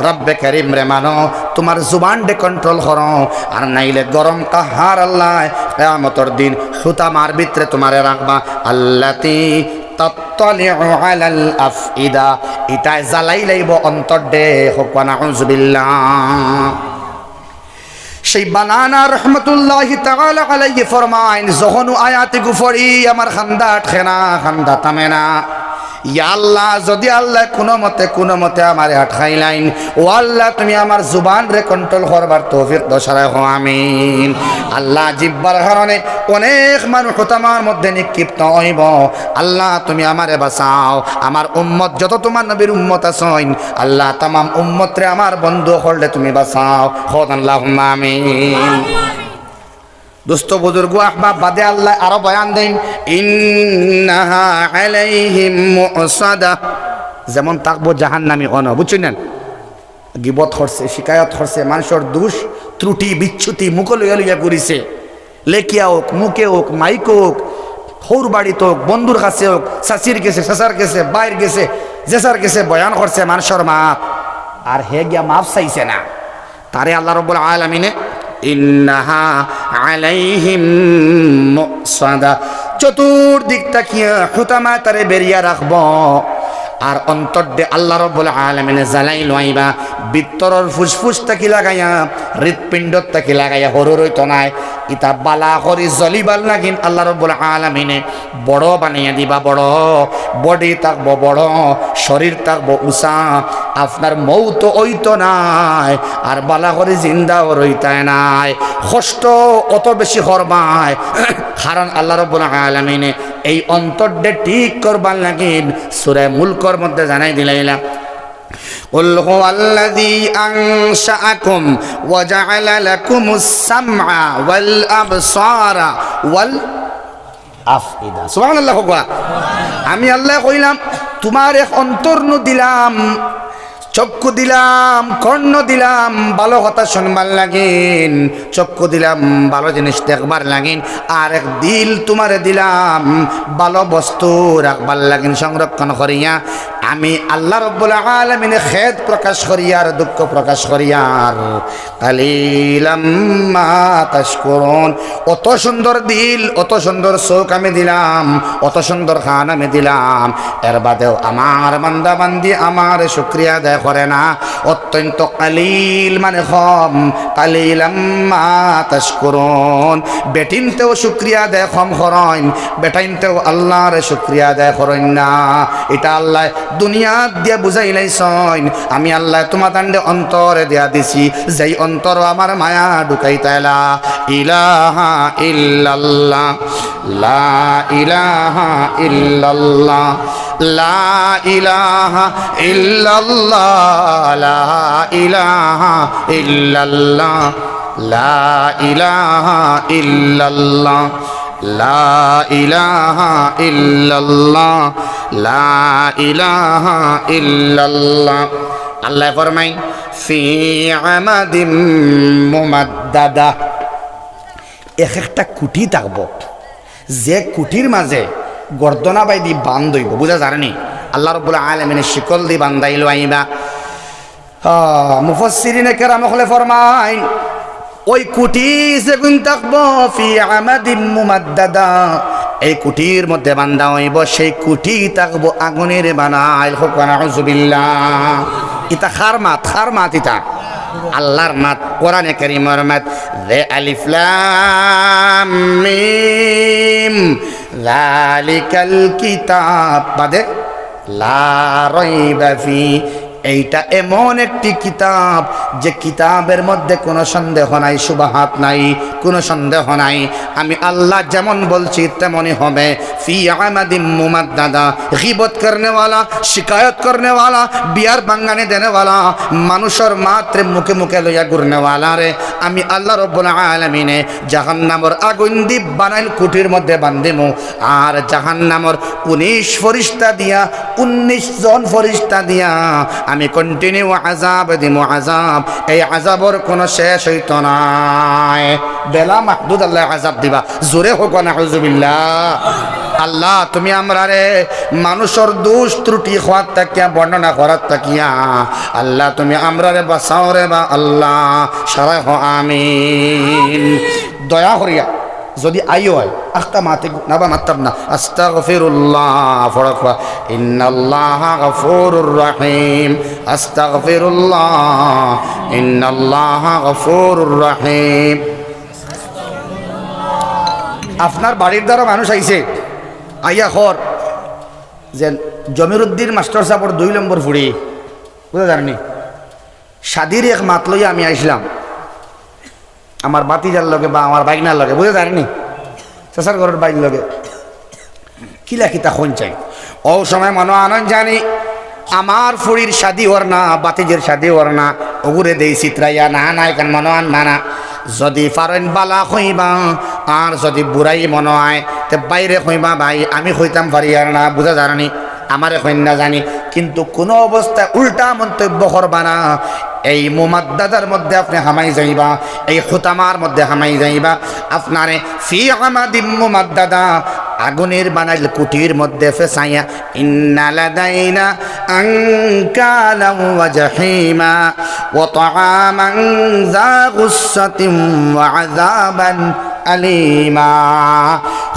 রব্বে করিম রে মানো তোমার জুবান ডে কন্ট্রোল করো আর নাইলে গরম কাহার আল্লাহ কিয়ামতের দিন হুতামার ভিতরে তোমারে রাখবা আল্লাতি তাত্তালিউ আলাল আফইদা ইতায় জ্বালাই লাইব অন্তর ডে হোক নাউজুবিল্লাহ সেই বানানা রহমতুল্লাহি তাআলা আলাইহি ফরমাইন যখন আয়াতে গুফরি আমার খান্দা আটকে না খান্দা থামে না ইয়া আল্লাহ যদি আল্লাহ কোনো মতে আমারে আটকাইলাইন ও আল্লাহ তুমি আমার জুবান রে কন্ট্রোল করবার তৌফিক দশারায় হো আমিন আল্লাহ জিব্বার কারণে অনেক মানুষ হুতামার মধ্যে নিক্ষিপ্ত হইব আল্লাহ তুমি আমারে বাঁচাও আমার উম্মত যত তোমার নবীর উম্মত আছেন আল্লাহ তামাম উম্মত রে আমার বন্ধু করলে তুমি বাঁচাও খোদ আল্লাহুম্মা আমিন দোস্ত বুজুর্গ আহবাব বাদে আল্লাহ আরো বয়ান দেন ইন্নাহা আলাইহিম মুসাদা যেমন তাকবো জাহান্নামী অন বুঝছেন না গিবত করছে শিকায়ত করছে মানুষের দোষ ত্রুটি বিচ্ছুতি মুখ লইয়া লইয়া করিছে লেখিয়া হোক মুখে হোক মাইক হোক হৌর বাড়িতে হোক বন্ধুর কাছে হোক শাশির গেছে শাশার গেছে বাইর গেছে জেসার গেছে বয়ান করছে মানুষের মাপ আর হে গিয়া মাপ চাইছে না তারে আল্লাহ রাব্বুল আলামিনে ইন্নাহা আলাইহিম মুসাদা চতুর্দিক তাকিয়া হুতামা তারে বেরিয়া রাখব আর অন্তর দে আল্লাহ রাব্বুল আলামিনে জ্বালাই লইবা ভিতরর ফুসফুস তাকি লাগাইয়া হৃৎপিণ্ড তাকি লাগাইয়া হরর হইতো নাই ইতা বালা করি জ্বলিবার লাগিন আল্লাহ রাব্বুল আলামিনে বড় বানাইয়া দিবা বড় বডি থাকবো বড় শরীর থাকবো উষা আপনার মৌত হইতো নাই আর বালা করে জিন্দাও রইতায় নাই কষ্ট অত বেশি করবায় কারণ আল্লাহ রাব্বুল আলামিনে এই অন্তরটা ঠিক করবার লাগিন সূরা মুলকের মধ্যে জানাই দিলাইলা قل هو الذي أنشأكم وجعل لكم السمع والأبصار والأفئدة سبحان الله আমি আল্লাহ কইলাম তোমার এক অন্তর নু দিলাম চক্ষু দিলাম কর্ণ দিলাম ভালো কথা শুনবার লাগিন চক্ষু দিলাম ভালো জিনিস দেখবার লাগিন আর এক দিল তোমারে দিলাম ভালো বস্তু রাখবার লাগিন সংরক্ষণ করিয়া আমি আল্লাহ রাব্বুল আলামিনে খেদ প্রকাশ করিয়ার দুঃখ প্রকাশ করিয়ার কালিলাম মা তাশকুরুন অত সুন্দর দিল অত সুন্দর চোখ আমি দিলাম অত সুন্দর খান আমি দিলাম এর বাদেও আমার বান্দা বান্দি আমার শুকরিয়া আদায় করে না অত্যন্ত কালিল মানে কম কালিলাম মা তাশকুরুন বেটিনতেও শুকরিয়া আদায় কম করেন বেটাইনতেও আল্লাহর শুকরিয়া আদায় করেন না এটা আল্লাহ দুনিয়া দিয়ে বুঝাইলাইছেন আমি আল্লাহ তোমাদের অন্তরে দিয়া দিছি যেই অন্তর আমার মায়া ঢুকাইতাইলা ইলাহা ইল্লাল্লাহ লা ইলাহা ইল্লাল্লাহ লা ইলাহা ইল্লাল্লাহ লা ইলাহা ইল্লাল্লাহ লা ইলাহা ইল্লাল্লাহ লা ইলাহা ইল্লাল্লাহ লা ইলাহা ইল্লাল্লাহ আল্লাহ ফরমাই ফি আমাদিম মুমাদ্দাদা এক একটা কুটি থাকবো যে কুটির মাঝে গর্দনা বাইদি বান্ধ হইব বুঝা জানেনি আল্লাহ রাব্বুল আলামিনের শিকল দি বান্ধাইল আইবা মুফাসসিরিনে কেরাম হলে ফরমাইন ওই কুটি যেগুন থাকবো ফি আমাদিম মুমাদ্দাদা এই কুটির মধ্যে বান্ধা হইব সেই কুটি থাকবো আগুনের বানাইল নাউযুবিল্লাহ ইতা খার মাত ইতা আল্লাহর মাত কোরআনে কারীমের মাত যে আলিফ লাম মিম যালিকাল কিতাব বাদে লা রাইবা ফি এইটা এমন একটি কিতাব যে কিতাবের মধ্যে কোনো সন্দেহ নাই সুবাহাত নাই কোনো সন্দেহ নাই আমি আল্লাহ যেমন বলছি তেমনই হবে ফি আমাদিম মুমাদ্দাদা গীবত করনে वाला শিকায়ত করনে वाला বিয়ার বাঙ্গানে দেনে वाला মানুষের মাত্র মুখে মুখে লইয়া ঘুরনে वाला রে আমি আল্লাহ রাব্বুল আলামিনে জাহান্নামের আগুন দ্বীপ বানাইল কুটির মধ্যে বান্ধিমু আর জাহান্নামের 19 ফেরেশতা দিয়া 19 জন ফেরেশতা দিয়া আমি কন্টিনিউ আযাব দিমু আযাব এই আযাবর কোনো শেষ হইতো না বেলা মাহদুদ আল্লাহ আযাব দিবা জোরে হোক না নাউযুবিল্লাহ আল্লাহ তুমি আমরারে মানুষের দোষ ত্রুটি হওয়ার তাকিয়া বর্ণনা করার তাকিয়া আল্লাহ তুমি আমরারে বাঁচাও রে বা আল্লাহ সারাই হো আমিন দয়া করিয়া যদি আইও হয় আখতা মাতে নাবা মাত্তাব না আস্তাগফিরুল্লাহ ফরকবা ইন্নাল্লাহা গফুরুর রহিম আস্তাগফিরুল্লাহ ইন্নাল্লাহা গফুরুর রহিম আপনার বাড়ির দ্বারা মানুষ আইছে আইয়া খর যে জমিরুদ্দিন মাস্টার সাহেবর 2 নম্বর ফুড়ি বুঝা জানি শাদির এক মাত লইয়া আমি আইসলাম আমার বাতিজার লগে বা আমার বাইকনার লগে বুঝে জানি চেষার ঘরের বাইক লগে কিলা কিতা খন চাই ও সময় মনো আনন্দ জানি আমার ফুড়ির শাদি হর না বাতিজের শাদি হর না ওগুরে দেই চিত্রাইয়া না নাই কেন মনো আন মানা যদি পারেন বালা কইবা আর যদি বুড়াই মনে হয় তে বাইরে কইবা ভাই আমি কইতাম পারি আর না বুঝা জানি আমারে কইন না জানি কিন্তু কোনো অবস্থায় উল্টা মন্তব্য করবা না এই মুমাদ্দাদার মধ্যে আপনি হামাই যাইবা এই খুতামার মধ্যে হামাই যাইবা আপনারে ফি আমাদিম মুমাদ্দাদা আগুনের বানাইল কুটির মধ্যে ফেসাইয়া ইন্না লাদাইনা আনকালা ওয়া জাহিমা ওয়া তাআমান যা গুসসাতিন ওয়া আযাবান আলিমা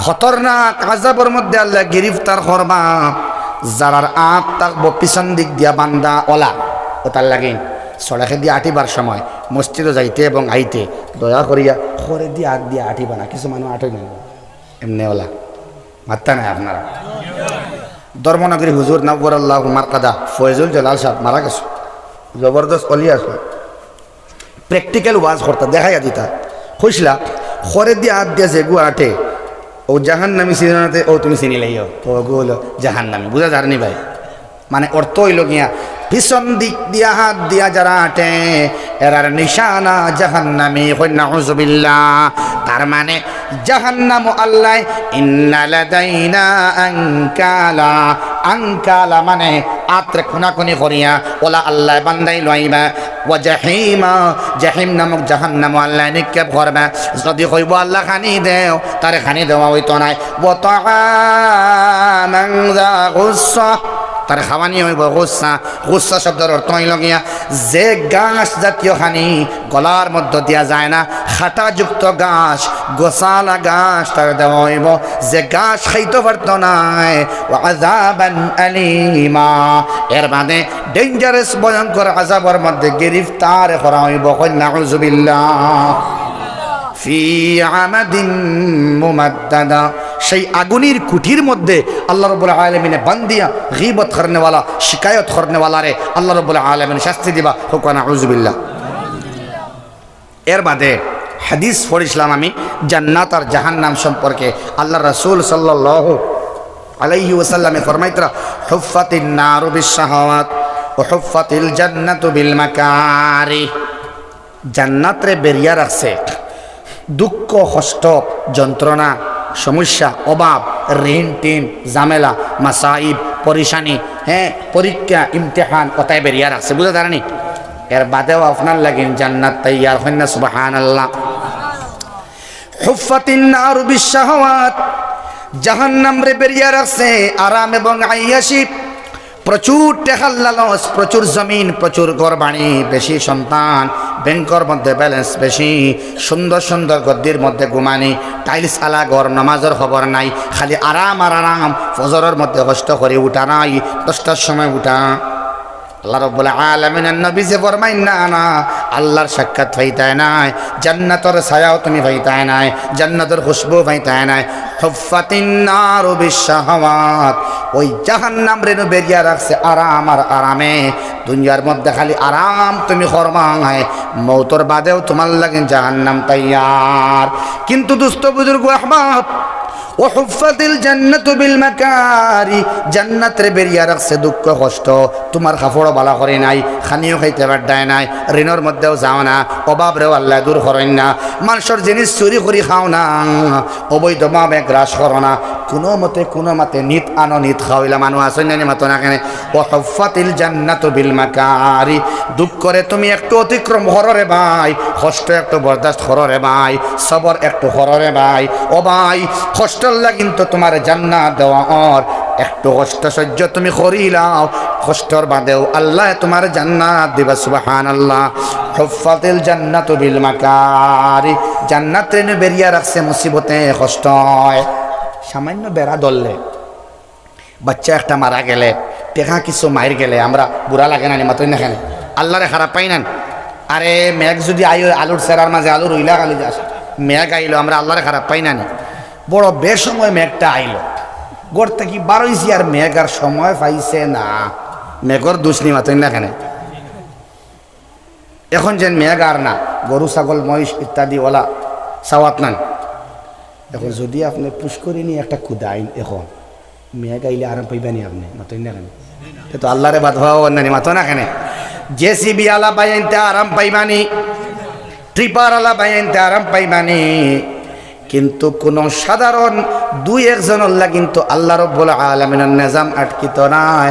খতরনাক আযাবের মধ্যে আল্লাহ গ্রেফতার করবা যারার আত থাকবো পিছন দিক দিয়া বান্দা ওলা ও তার লাগে সড়কে দিয়ে আটিবার সময় মসজিদে যাইতে এবং আইতে দয়া করিয়া খড়ে দিয়ে হাত দিয়ে আটিবা না, কিছু মানুষ আটই নেই এমনি ওলা মাত্তা নাই আপনারা। ধর্মনগরী হুজুর নব্বরাল্লাহ মারকাদা ফয়জুল জালাল সাহেব মারা গেছে, জবরদস্ত অলি আসলো, প্র্যাকটিক্যাল ওয়াজ করতা দেখাইয়া দিতা কইসলা খড়ে দিয়ে হাত দিয়ে যেগু আটে ও জাহান্নামী সিজনাতে ও তুমি চিনি লাইও ও গো হলো জাহান্নামী, বুঝা যারনি ভাই? মানে অর্থ হইল গিয়া পিছন দিক দিয়া হাত দিয়া যারা আটে এরার নিশানা জাহান্নামী, নাউযুবিল্লাহ। তার মানে জাহান্নাম আল্লাহ ইন্না লাদাইনা আনকালা, আনকালা মানে আত্রে খুনাখুনি করিয়া ওলা আল্লাহ বান্দাই লইবা, ওয়া জাহিমা, জাহিম নামক জাহান্নাম আল্লাহ নিক্ষেপ করবে। যদি কইব আল্লাহ খানি দেও তারে খানি দেওয়া হইতো নাই, ওয়া তাআমান যা গুসসা, তার খাওয়ানি হইব গুসসা। গুসসা শব্দের অর্থ হইল গিয়া যে ঘাস জাতীয় খানি গলার মধ্য দিয়া যায় না, খাটাযুক্ত ঘাস, গোসালা ঘাস তার দেওয়া হইব, যে ঘাস খাইতে পারত নাই। ওয়া আযাবান আলিমা, এর মানে ডেঞ্জারাস ভয়ঙ্কর আযাবের মধ্যে গ্রেফতার করা হইব, নাউযুবিল্লাহ। ফি আমাদিন মুমাদ্দাদা, সেই আগুনের কুঠির মধ্যে আল্লাহ রাব্বুল আলামিন বান্দিয়া গীবত করনেওয়ালা, শিকায়ত করনেওয়ালারে আল্লাহ রাব্বুল আলামিন শাস্তি দিবা, হোক নাউযুবিল্লাহ। এর বাদে হাদিস পড়িছিলাম আমি জান্নাত আর জাহান্নাম সম্পর্কে। আল্লাহ রাসূল সাল্লাল্লাহু আলাইহি ওয়াসাল্লামে ফরমাইতরা হুফফাতিন নারু বিশ-শাহাওয়াত ওয়া হুফফাতিল জান্নাতু বিল মাকারি, জান্নাতরে বেরিয়া রাখছে দুঃখ, কষ্ট, যন্ত্রণা, সমস্যা, অভাব, ঋণ টিন, ঝামেলা, মাসাইব, পরিশানি, হ্যাঁ পরীক্ষা, ইমতিহান কথায় বেরিয়া রাখছে, বুঝা দাঁড়ানি? এর বাদেও আপনার লাগেন জান্নাত তাইয়ার হইন না, সুবহানাল্লাহ। হুফফাতিন নারু বিশ-শাহাওয়াত, জাহান্নাম রে বেরিয়া রাখছে আরাম এবং আইয়াশি, প্রচুর টেকার লালস, প্রচুর জমিন, প্রচুর ঘর বাড়ি, বেশি সন্তান, ব্যাংকর মধ্যে ব্যালেন্স বেশি, সুন্দর সুন্দর গদ্দির মধ্যে ঘুমানি, টাইলস আলা ঘর, নামাজের খবর নাই, খালি আরাম আর আরাম। ফজরের মধ্যে কষ্ট করে উঠা নাই, 10টার সময় উঠা। আল্লাহ রাব্বুল আলামিনের নবী যে ফরমাইন না না আল্লাহর সাক্ষাৎ পাইতায় নাই, জান্নাতের ছায়াও তুমি পাইতায় নাই, জান্নাতের খুশবু পাইতায় নাই। হুফফাতিন নারু বিশ-শাহাওয়াত, ওই জাহান্নাম রে বেরিয়া রাখছে আরাম আর আরামে। দুনিয়ার মধ্যে খালি আরাম তুমি করবাই, মওতর বাদেও তোমার লাগে জাহান্নাম তৈয়ার। কিন্তু দুস্থ বুজুর্গ আহবাব, ও হুফফাতিল জান্নাতু বিল মাকারি, জান্নাত রে বেরিয়া রাখছে দুঃখ কষ্ট, তোমার কাপড় বালা করে নাই, খানিও খাইতে পারদায় নাই, ঋণের মধ্যেও যাও না, অভাব রেও আল্লাহ দূর করেন না, মানুষের জিনিস চুরি করি খাও না, অবৈধভাবে গ্রাস করো না, কোনো মতে নিত আনো নিত খাওয়াইলা মানুষ আসেন জানি মাতো না কেন। ও হুফফাতিল জান্নাতু বিল মাকারি, দুঃখ করে তুমি একটু অতিক্রম করো রে ভাই, কষ্ট একটু বরদাস্ত করো রে ভাই, সবর একটু করো রে ভাই। ও ভাই কষ্ট কিন্তু তোমার জান্নাত দেওয়া, আর একটু কষ্ট সহ্য তুমি করিলাও, কষ্টর বাদেও আল্লাহ তোমার জান্নাত দিবা, সুবহানাল্লাহ। হুফফাতিল জান্নাতু বিল মাকারি, জান্নাত রে বেরিয়া রাখছে মুসিবতে, কষ্ট। সামান্য বেড়া ধরলে, বাচ্চা একটা মারা গেলে, টেকা কিছু মাইর গেলে আমরা বুড়া লাগে না, মাতই না কেন? আল্লাহরে খারাপ পাই না? আরে মেঘ যদি আইও আলুর সেরার মাঝে আলু রইলা গালি যাস, মেঘ আইলো আমরা আল্লাহরে খারাপ পাই না? বড় বেসময় মেঘটা আইলো, গড় থেকে বারোইছি আর মেঘ আর সময় পাইছে না, মেঘর দুষ্নি মাতই না কেন? এখন যেন মেঘ আর না, গরু ছাগল মহিষ ইত্যাদি ওলা সাওয়াত নান। এখন যদি আপনি পুষ্করি নিয়ে একটা খুদাইন, এখন মেঘ আইলে আরাম পাইবানি আপনি, মাতই না কেন? তো আল্লাহরে বাদ হওয়া অন্যানি মাতো না কেন? জেসিবি আলা বাইনতে আরাম পাইবানি, ট্রিপার আলা বাইনতে আরাম পাইবানি, কিন্তু কোন সাধারণ দুই একজন আল্লাহ কিন্তু আল্লাহ রাব্বুল আলামিনের নিজাম আটকিত নাই।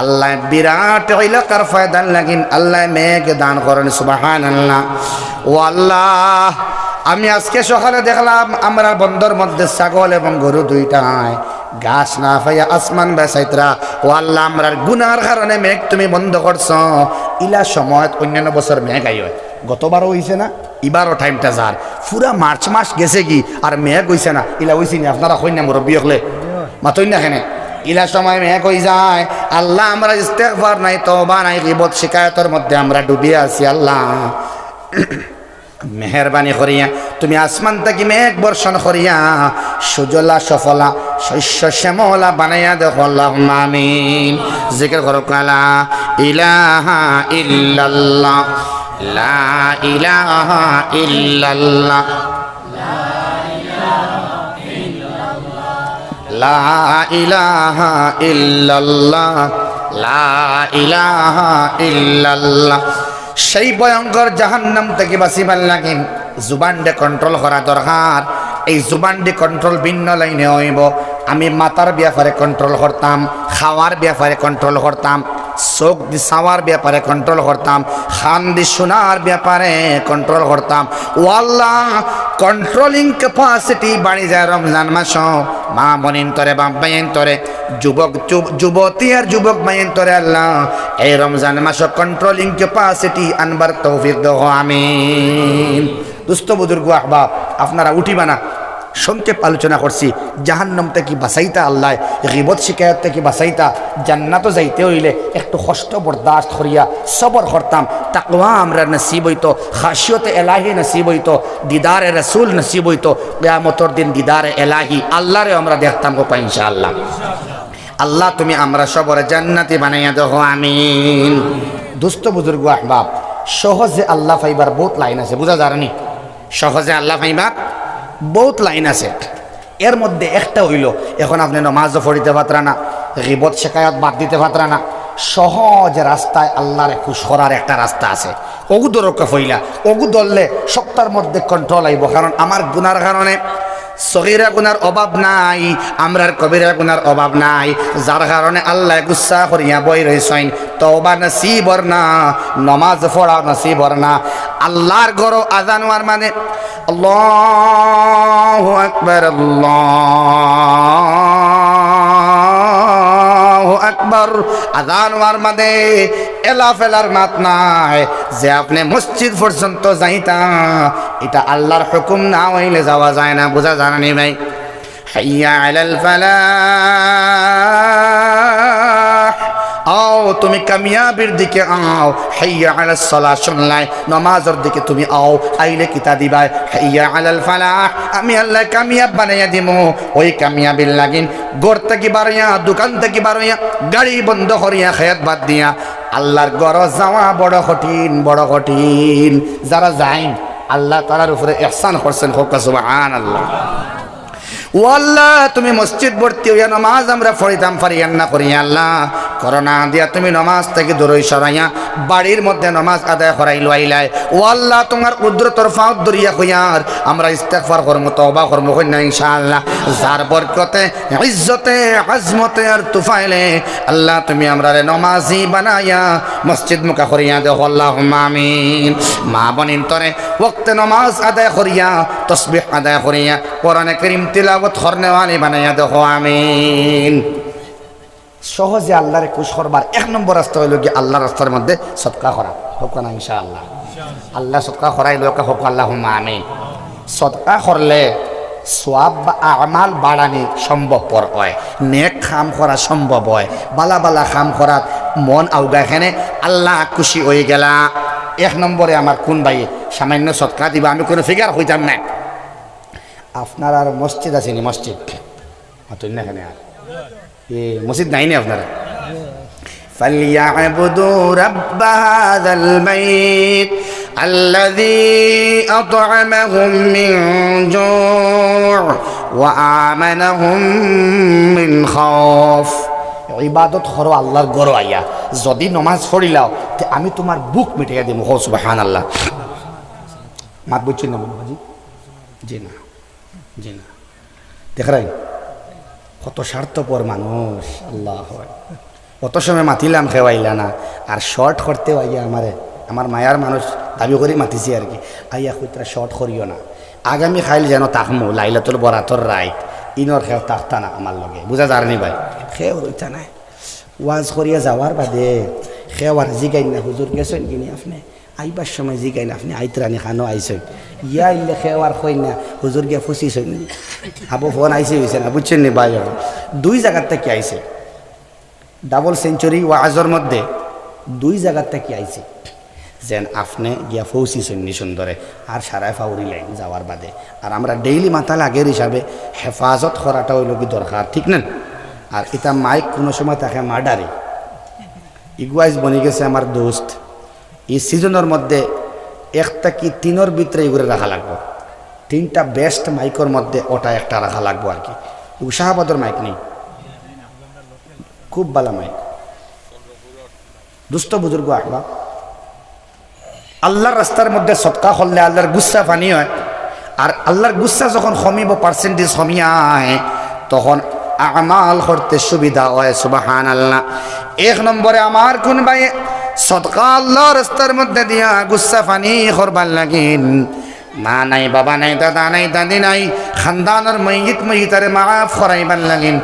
আল্লাহ বিরাট এলাকার ফায়দার লাগিন আল্লাহ মেঘ দান করেন, সুবহানাল্লাহ। ও আল্লাহ, আমি আজকে সকালে দেখলাম আমরা বন্দর মধ্যে ছাগল এবং গরু দুইটায় ঘাস না পাইয়া আসমান বেসাইতরা। ও আল্লাহ, আমরার গুনার কারণে মেঘ তুমি বন্ধ করছ। ইলা সময় অন্যান্য বছর মেঘ আই হয়, গতবারও হয়েছে না, এবারও টাইমটা যার পুরা মার্চ মাস গেছে কি আর মেয়ে কইছে না ইলা হইছি না আপনারা কই না মুরব্বী হলে মাতই না কেনে ইলা সময় মেয়ে কই যায় আল্লাহ আমরা ইস্তেগফার নাই তওবা নাই গীবত শিকায়তের মধ্যে আমরা ডুবিয়ে আছি আল্লাহ মেহরবানি করিয়া তুমি আসমান থেকে মেঘ বর্ষণ করিয়া সুজলা সফলা শস্য শ্যামলা বানাইয়া দেখো আল্লাহুম্মা আমিন জিকির করো লা ইলাহা ইল্লাল্লাহ লা ইলাহা ইল্লাল্লাহ লা ইলাহা ইল্লাল্লাহ লা ইলাহা ইল্লাল্লাহ সেই ভয়ঙ্কর জাহান্নাম থেকে বাঁচিবার লাগে জুবানডে কন্ট্রোল করা দরকার এই জুবানডে কন্ট্রোল ভিন্ন লাইনে হইব আমি মাথার ব্যাপারে কন্ট্রোল করতাম খাওয়ার ব্যাপারে কন্ট্রোল করতাম চোখ দি চাওয়ার ব্যাপারে কন্ট্রোল করতাম খান দি শোনার ব্যাপারে কন্ট্রোল করতাম ও আল্লাহ কন্ট্রোলিং ক্যাপাসিটি বাড়ি যায় রমজান মাস মা বোনিন তরে বাপ ভাইয়েন তরে যুবক যুবতী আর যুবক ভাইয়েন তরে আল্লাহ এই রমজান মাস কন্ট্রোলিং ক্যাপাসিটি আনবার তৌফিক দাও আমিন দুস্থ বুজুর্গ আহবাব আপনারা উঠিবা না সংক্ষেপ আলোচনা করছি জাহান্নাম থেকে বাঁচাইতা আল্লাহ গীবত শিকায়ত থেকে বাঁচাইতা জান্নাতও যাইতে হইলে একটু কষ্ট বরদাস্ত করিয়া সবর করতাম তাকওয়া আমরা নসিব হইতো খাশিয়তে এলাহি নসিব হইতো দিদারে রসুল নসিব হইতো কিয়ামতের দিন দিদারে এলাহি আল্লাহরে আমরা দেখতাম গো ইনশাআল্লাহ আল্লাহ তুমি আমরা সবরে জান্নাতি বানাইয়া দাও আমিন দুস্থ বুজুর্গ আহবাব সহজে আল্লাহ পাইবার বহুত লাইন আছে বুঝা যায়নি সহজে আল্লাহ পাইবার বহুত লাইন আছে এর মধ্যে একটা হইল এখন আপনি নামাজও পড়িতে পাত্রা না গীবত শিকায়ত বাদ দিতে পাত্রা না সহজ রাস্তায় আল্লাহরে খুশ করার একটা রাস্তা আছে ওগু দরকা ফইলা ওগু ধরলে সপ্তাহের মধ্যে কন্ট্রোল আইব কারণ আমার গুনার কারণে সগীরা গুনার অভাব নাই আমরার কবিরা গুনার অভাব নাই যার কারণে আল্লাহ গুসা করিয়া বই রইছেন তওবা নসিবর না নামাজ পড়া নসিবর না আল্লাহর ঘর আযান হওয়ার মানে আল্লাহু আকবার আল্লাহু আকবার আযান হওয়ার মানে এলা ফেলার মাত নাই যে আপনি মসজিদ পর্যন্ত যাইতা এটা আল্লাহর হুকুম না হইলে যাওয়া যায় না বুঝা জানানি ভাই হাইয়া আলাল ফালাহ আও তুমি কামিয়াবির দিকে আও হাইয়া আলাস সালাহ শুনলাই নামাজের দিকে তুমি আও আইলে কিতা দিবা হাইয়া আলাল ফালাহ আমি আল্লাহ কামিয়াব বানাইয়া দিমু ওই কামিয়াবির লাগিন ঘর থেকে বাড়িয়া দোকান থেকে বাড়িয়া গাড়ি বন্ধ করিয়া খেয়াত বাদ দিয়া আল্লাহর ঘর যাওয়া বড় কঠিন যারা যাইন আল্লাহ তাআলার উপরে ইহসান করছেন হোক সুবহানাল্লাহ ও আল্লাহ তুমি মসজিদ ভর্তি হইয়া নামাজ আমরা পড়িতাম পারিয়ান না করিয়া আল্লাহ করোনা দিয়া তুমি নামাজ থেকে দূরই সরাইয়া বাড়ির মধ্যে নামাজ আদায় করাই লইলাই ও আল্লাহ তোমার কুদরতর ফাঁক দরিয়া হইয়ার আমরা ইস্তেগফার করমু তওবা করমু কইনা ইনশাআল্লাহ যার বরকতে ইজ্জতে আজমতে আর তুফাইলে আল্লাহ তুমি আমরারে নামাজি বানাইয়া মসজিদ মুকা করিয়া দেও আল্লাহুম্মা আমিন মা বনিন তরে ওয়াক্তে নামাজ আদায় করিয়া তাসবিহ আদায় করিয়া কোরআনে কারীম তিলাওয়াত করনেওয়ালি বানাইয়া দেও আমিন সহজে আল্লাহরে খুশ করবার এক নম্বর রাস্তা হইল কি আল্লাহর রাস্তার মধ্যে সদকা করা হোক না ইনশাআল্লাহ আল্লাহ সদকা করাই লোক হোক আল্লাহুম্মা আমিন সদকা করলে সওয়াব বা আমাল বাড়ানি সম্ভবপর হয় নেক কাম করা সম্ভব হয় বালা বালা কাম করাত মন আউগাখানে আল্লাহ খুশি হয়ে গেলা এক নম্বরে আমার কোন ভাই সামান্য সদকা দিবা আমি কোনো ফিগার হইতাম না আপনার আর মসজিদ আছে নি মসজিদ হতুন না এখানে আর মসজিদ নাই নি আপনারা فليعبدوا رب هذا البيت الذي أطعمهم من جوع وآمنهم من خوف ইবাদত করো আল্লাহর ঘর আইয়া যদি নামাজ পড়িলাও তে আমি তোমার বুক মিটাইয়া দেবো হো সুবহানাল্লাহ মাত বুঝছেন না বাবাজি জি না দেখ রাই কত স্বার্থপর মানুষ আল্লাহ কত সময় মাতিলাম খেওয়াইলা না আর শর্ট করতে আইয়া আমার মায়ার মানুষ দাবি করে মাতিছি আর কি আইয়া কইতরা শর্ট করিও না আগামী খাইল যেন তাকমু লাইলাতুল বরাতর রাইত ইনর খেও তাকতা না আমার লগে বুঝা যারনি ভাই খেও রইতা নাই ওয়াজ করিয়া যাওয়ার বাদে খেওয়ার জিগাই না হুজুর গেছেন কিনি আপনি আইবার সময় জিগাইন আপনি আইতরানি খানো আইসই ইয়া ইলে খেওয়ার কই না হুজুর গিয়া ফুসিস হইনি আবু ফোন আইসে হয়েছে না বুঝছেন নি ভাই দুই জায়গার থেকে আইসে ডাবল সেঞ্চুরি ওয়াজর মধ্যে দুই জায়গার থেকে আইসে যেন আপনি গিয়া ফৌসি সন্নি সুন্দরে আর সারায় ফাউরি লাইন যাওয়ার বাদে আর আমরা ডেইলি মাথা লাগের হিসাবে হেফাজত করাটা হইল কি দরকার ঠিক না আর এটা মাইক কোনো সময় তাকে মার্ডারে ইগুয়াইজ বনি গেছে আমার দোস্ত এই সিজনের মধ্যে একটা কি তিনোর ভিতরে এগুলো রাখা লাগবো তিনটা বেস্ট মাইকের মধ্যে ওটা একটা রাখা লাগবো আর কি শাহাবাদর মাইক নেই খুব ভালো মাইক দুষ্ট বুজুর্গ আহবা আল্লাহর রাস্তার মধ্যে সৎকা করলে আল্লাহর গুচ্ছা পানি হয় আর আল্লাহর গুচ্ছা যখন কমিব পার্সেন্টেজ কমিয়ায় তখন আমাল করতে সুবিধা হয় সুবহানাল্লাহ। এক নম্বরে আমার কোন ভাই সৎকা আল্লাহর রাস্তার মধ্যে দিয়া গুচ্ছা পানি করবার লাগিন মা নাই বাবা নাই দাদা নাই দাদি নাই খানদানের মহিতারে মাফ করাইবার লাগিন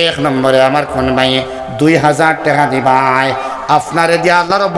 এক নম্বরে আমার কোন ভাই 2000 টাকা দিবাই আপনারে দিয়া আল্লাহর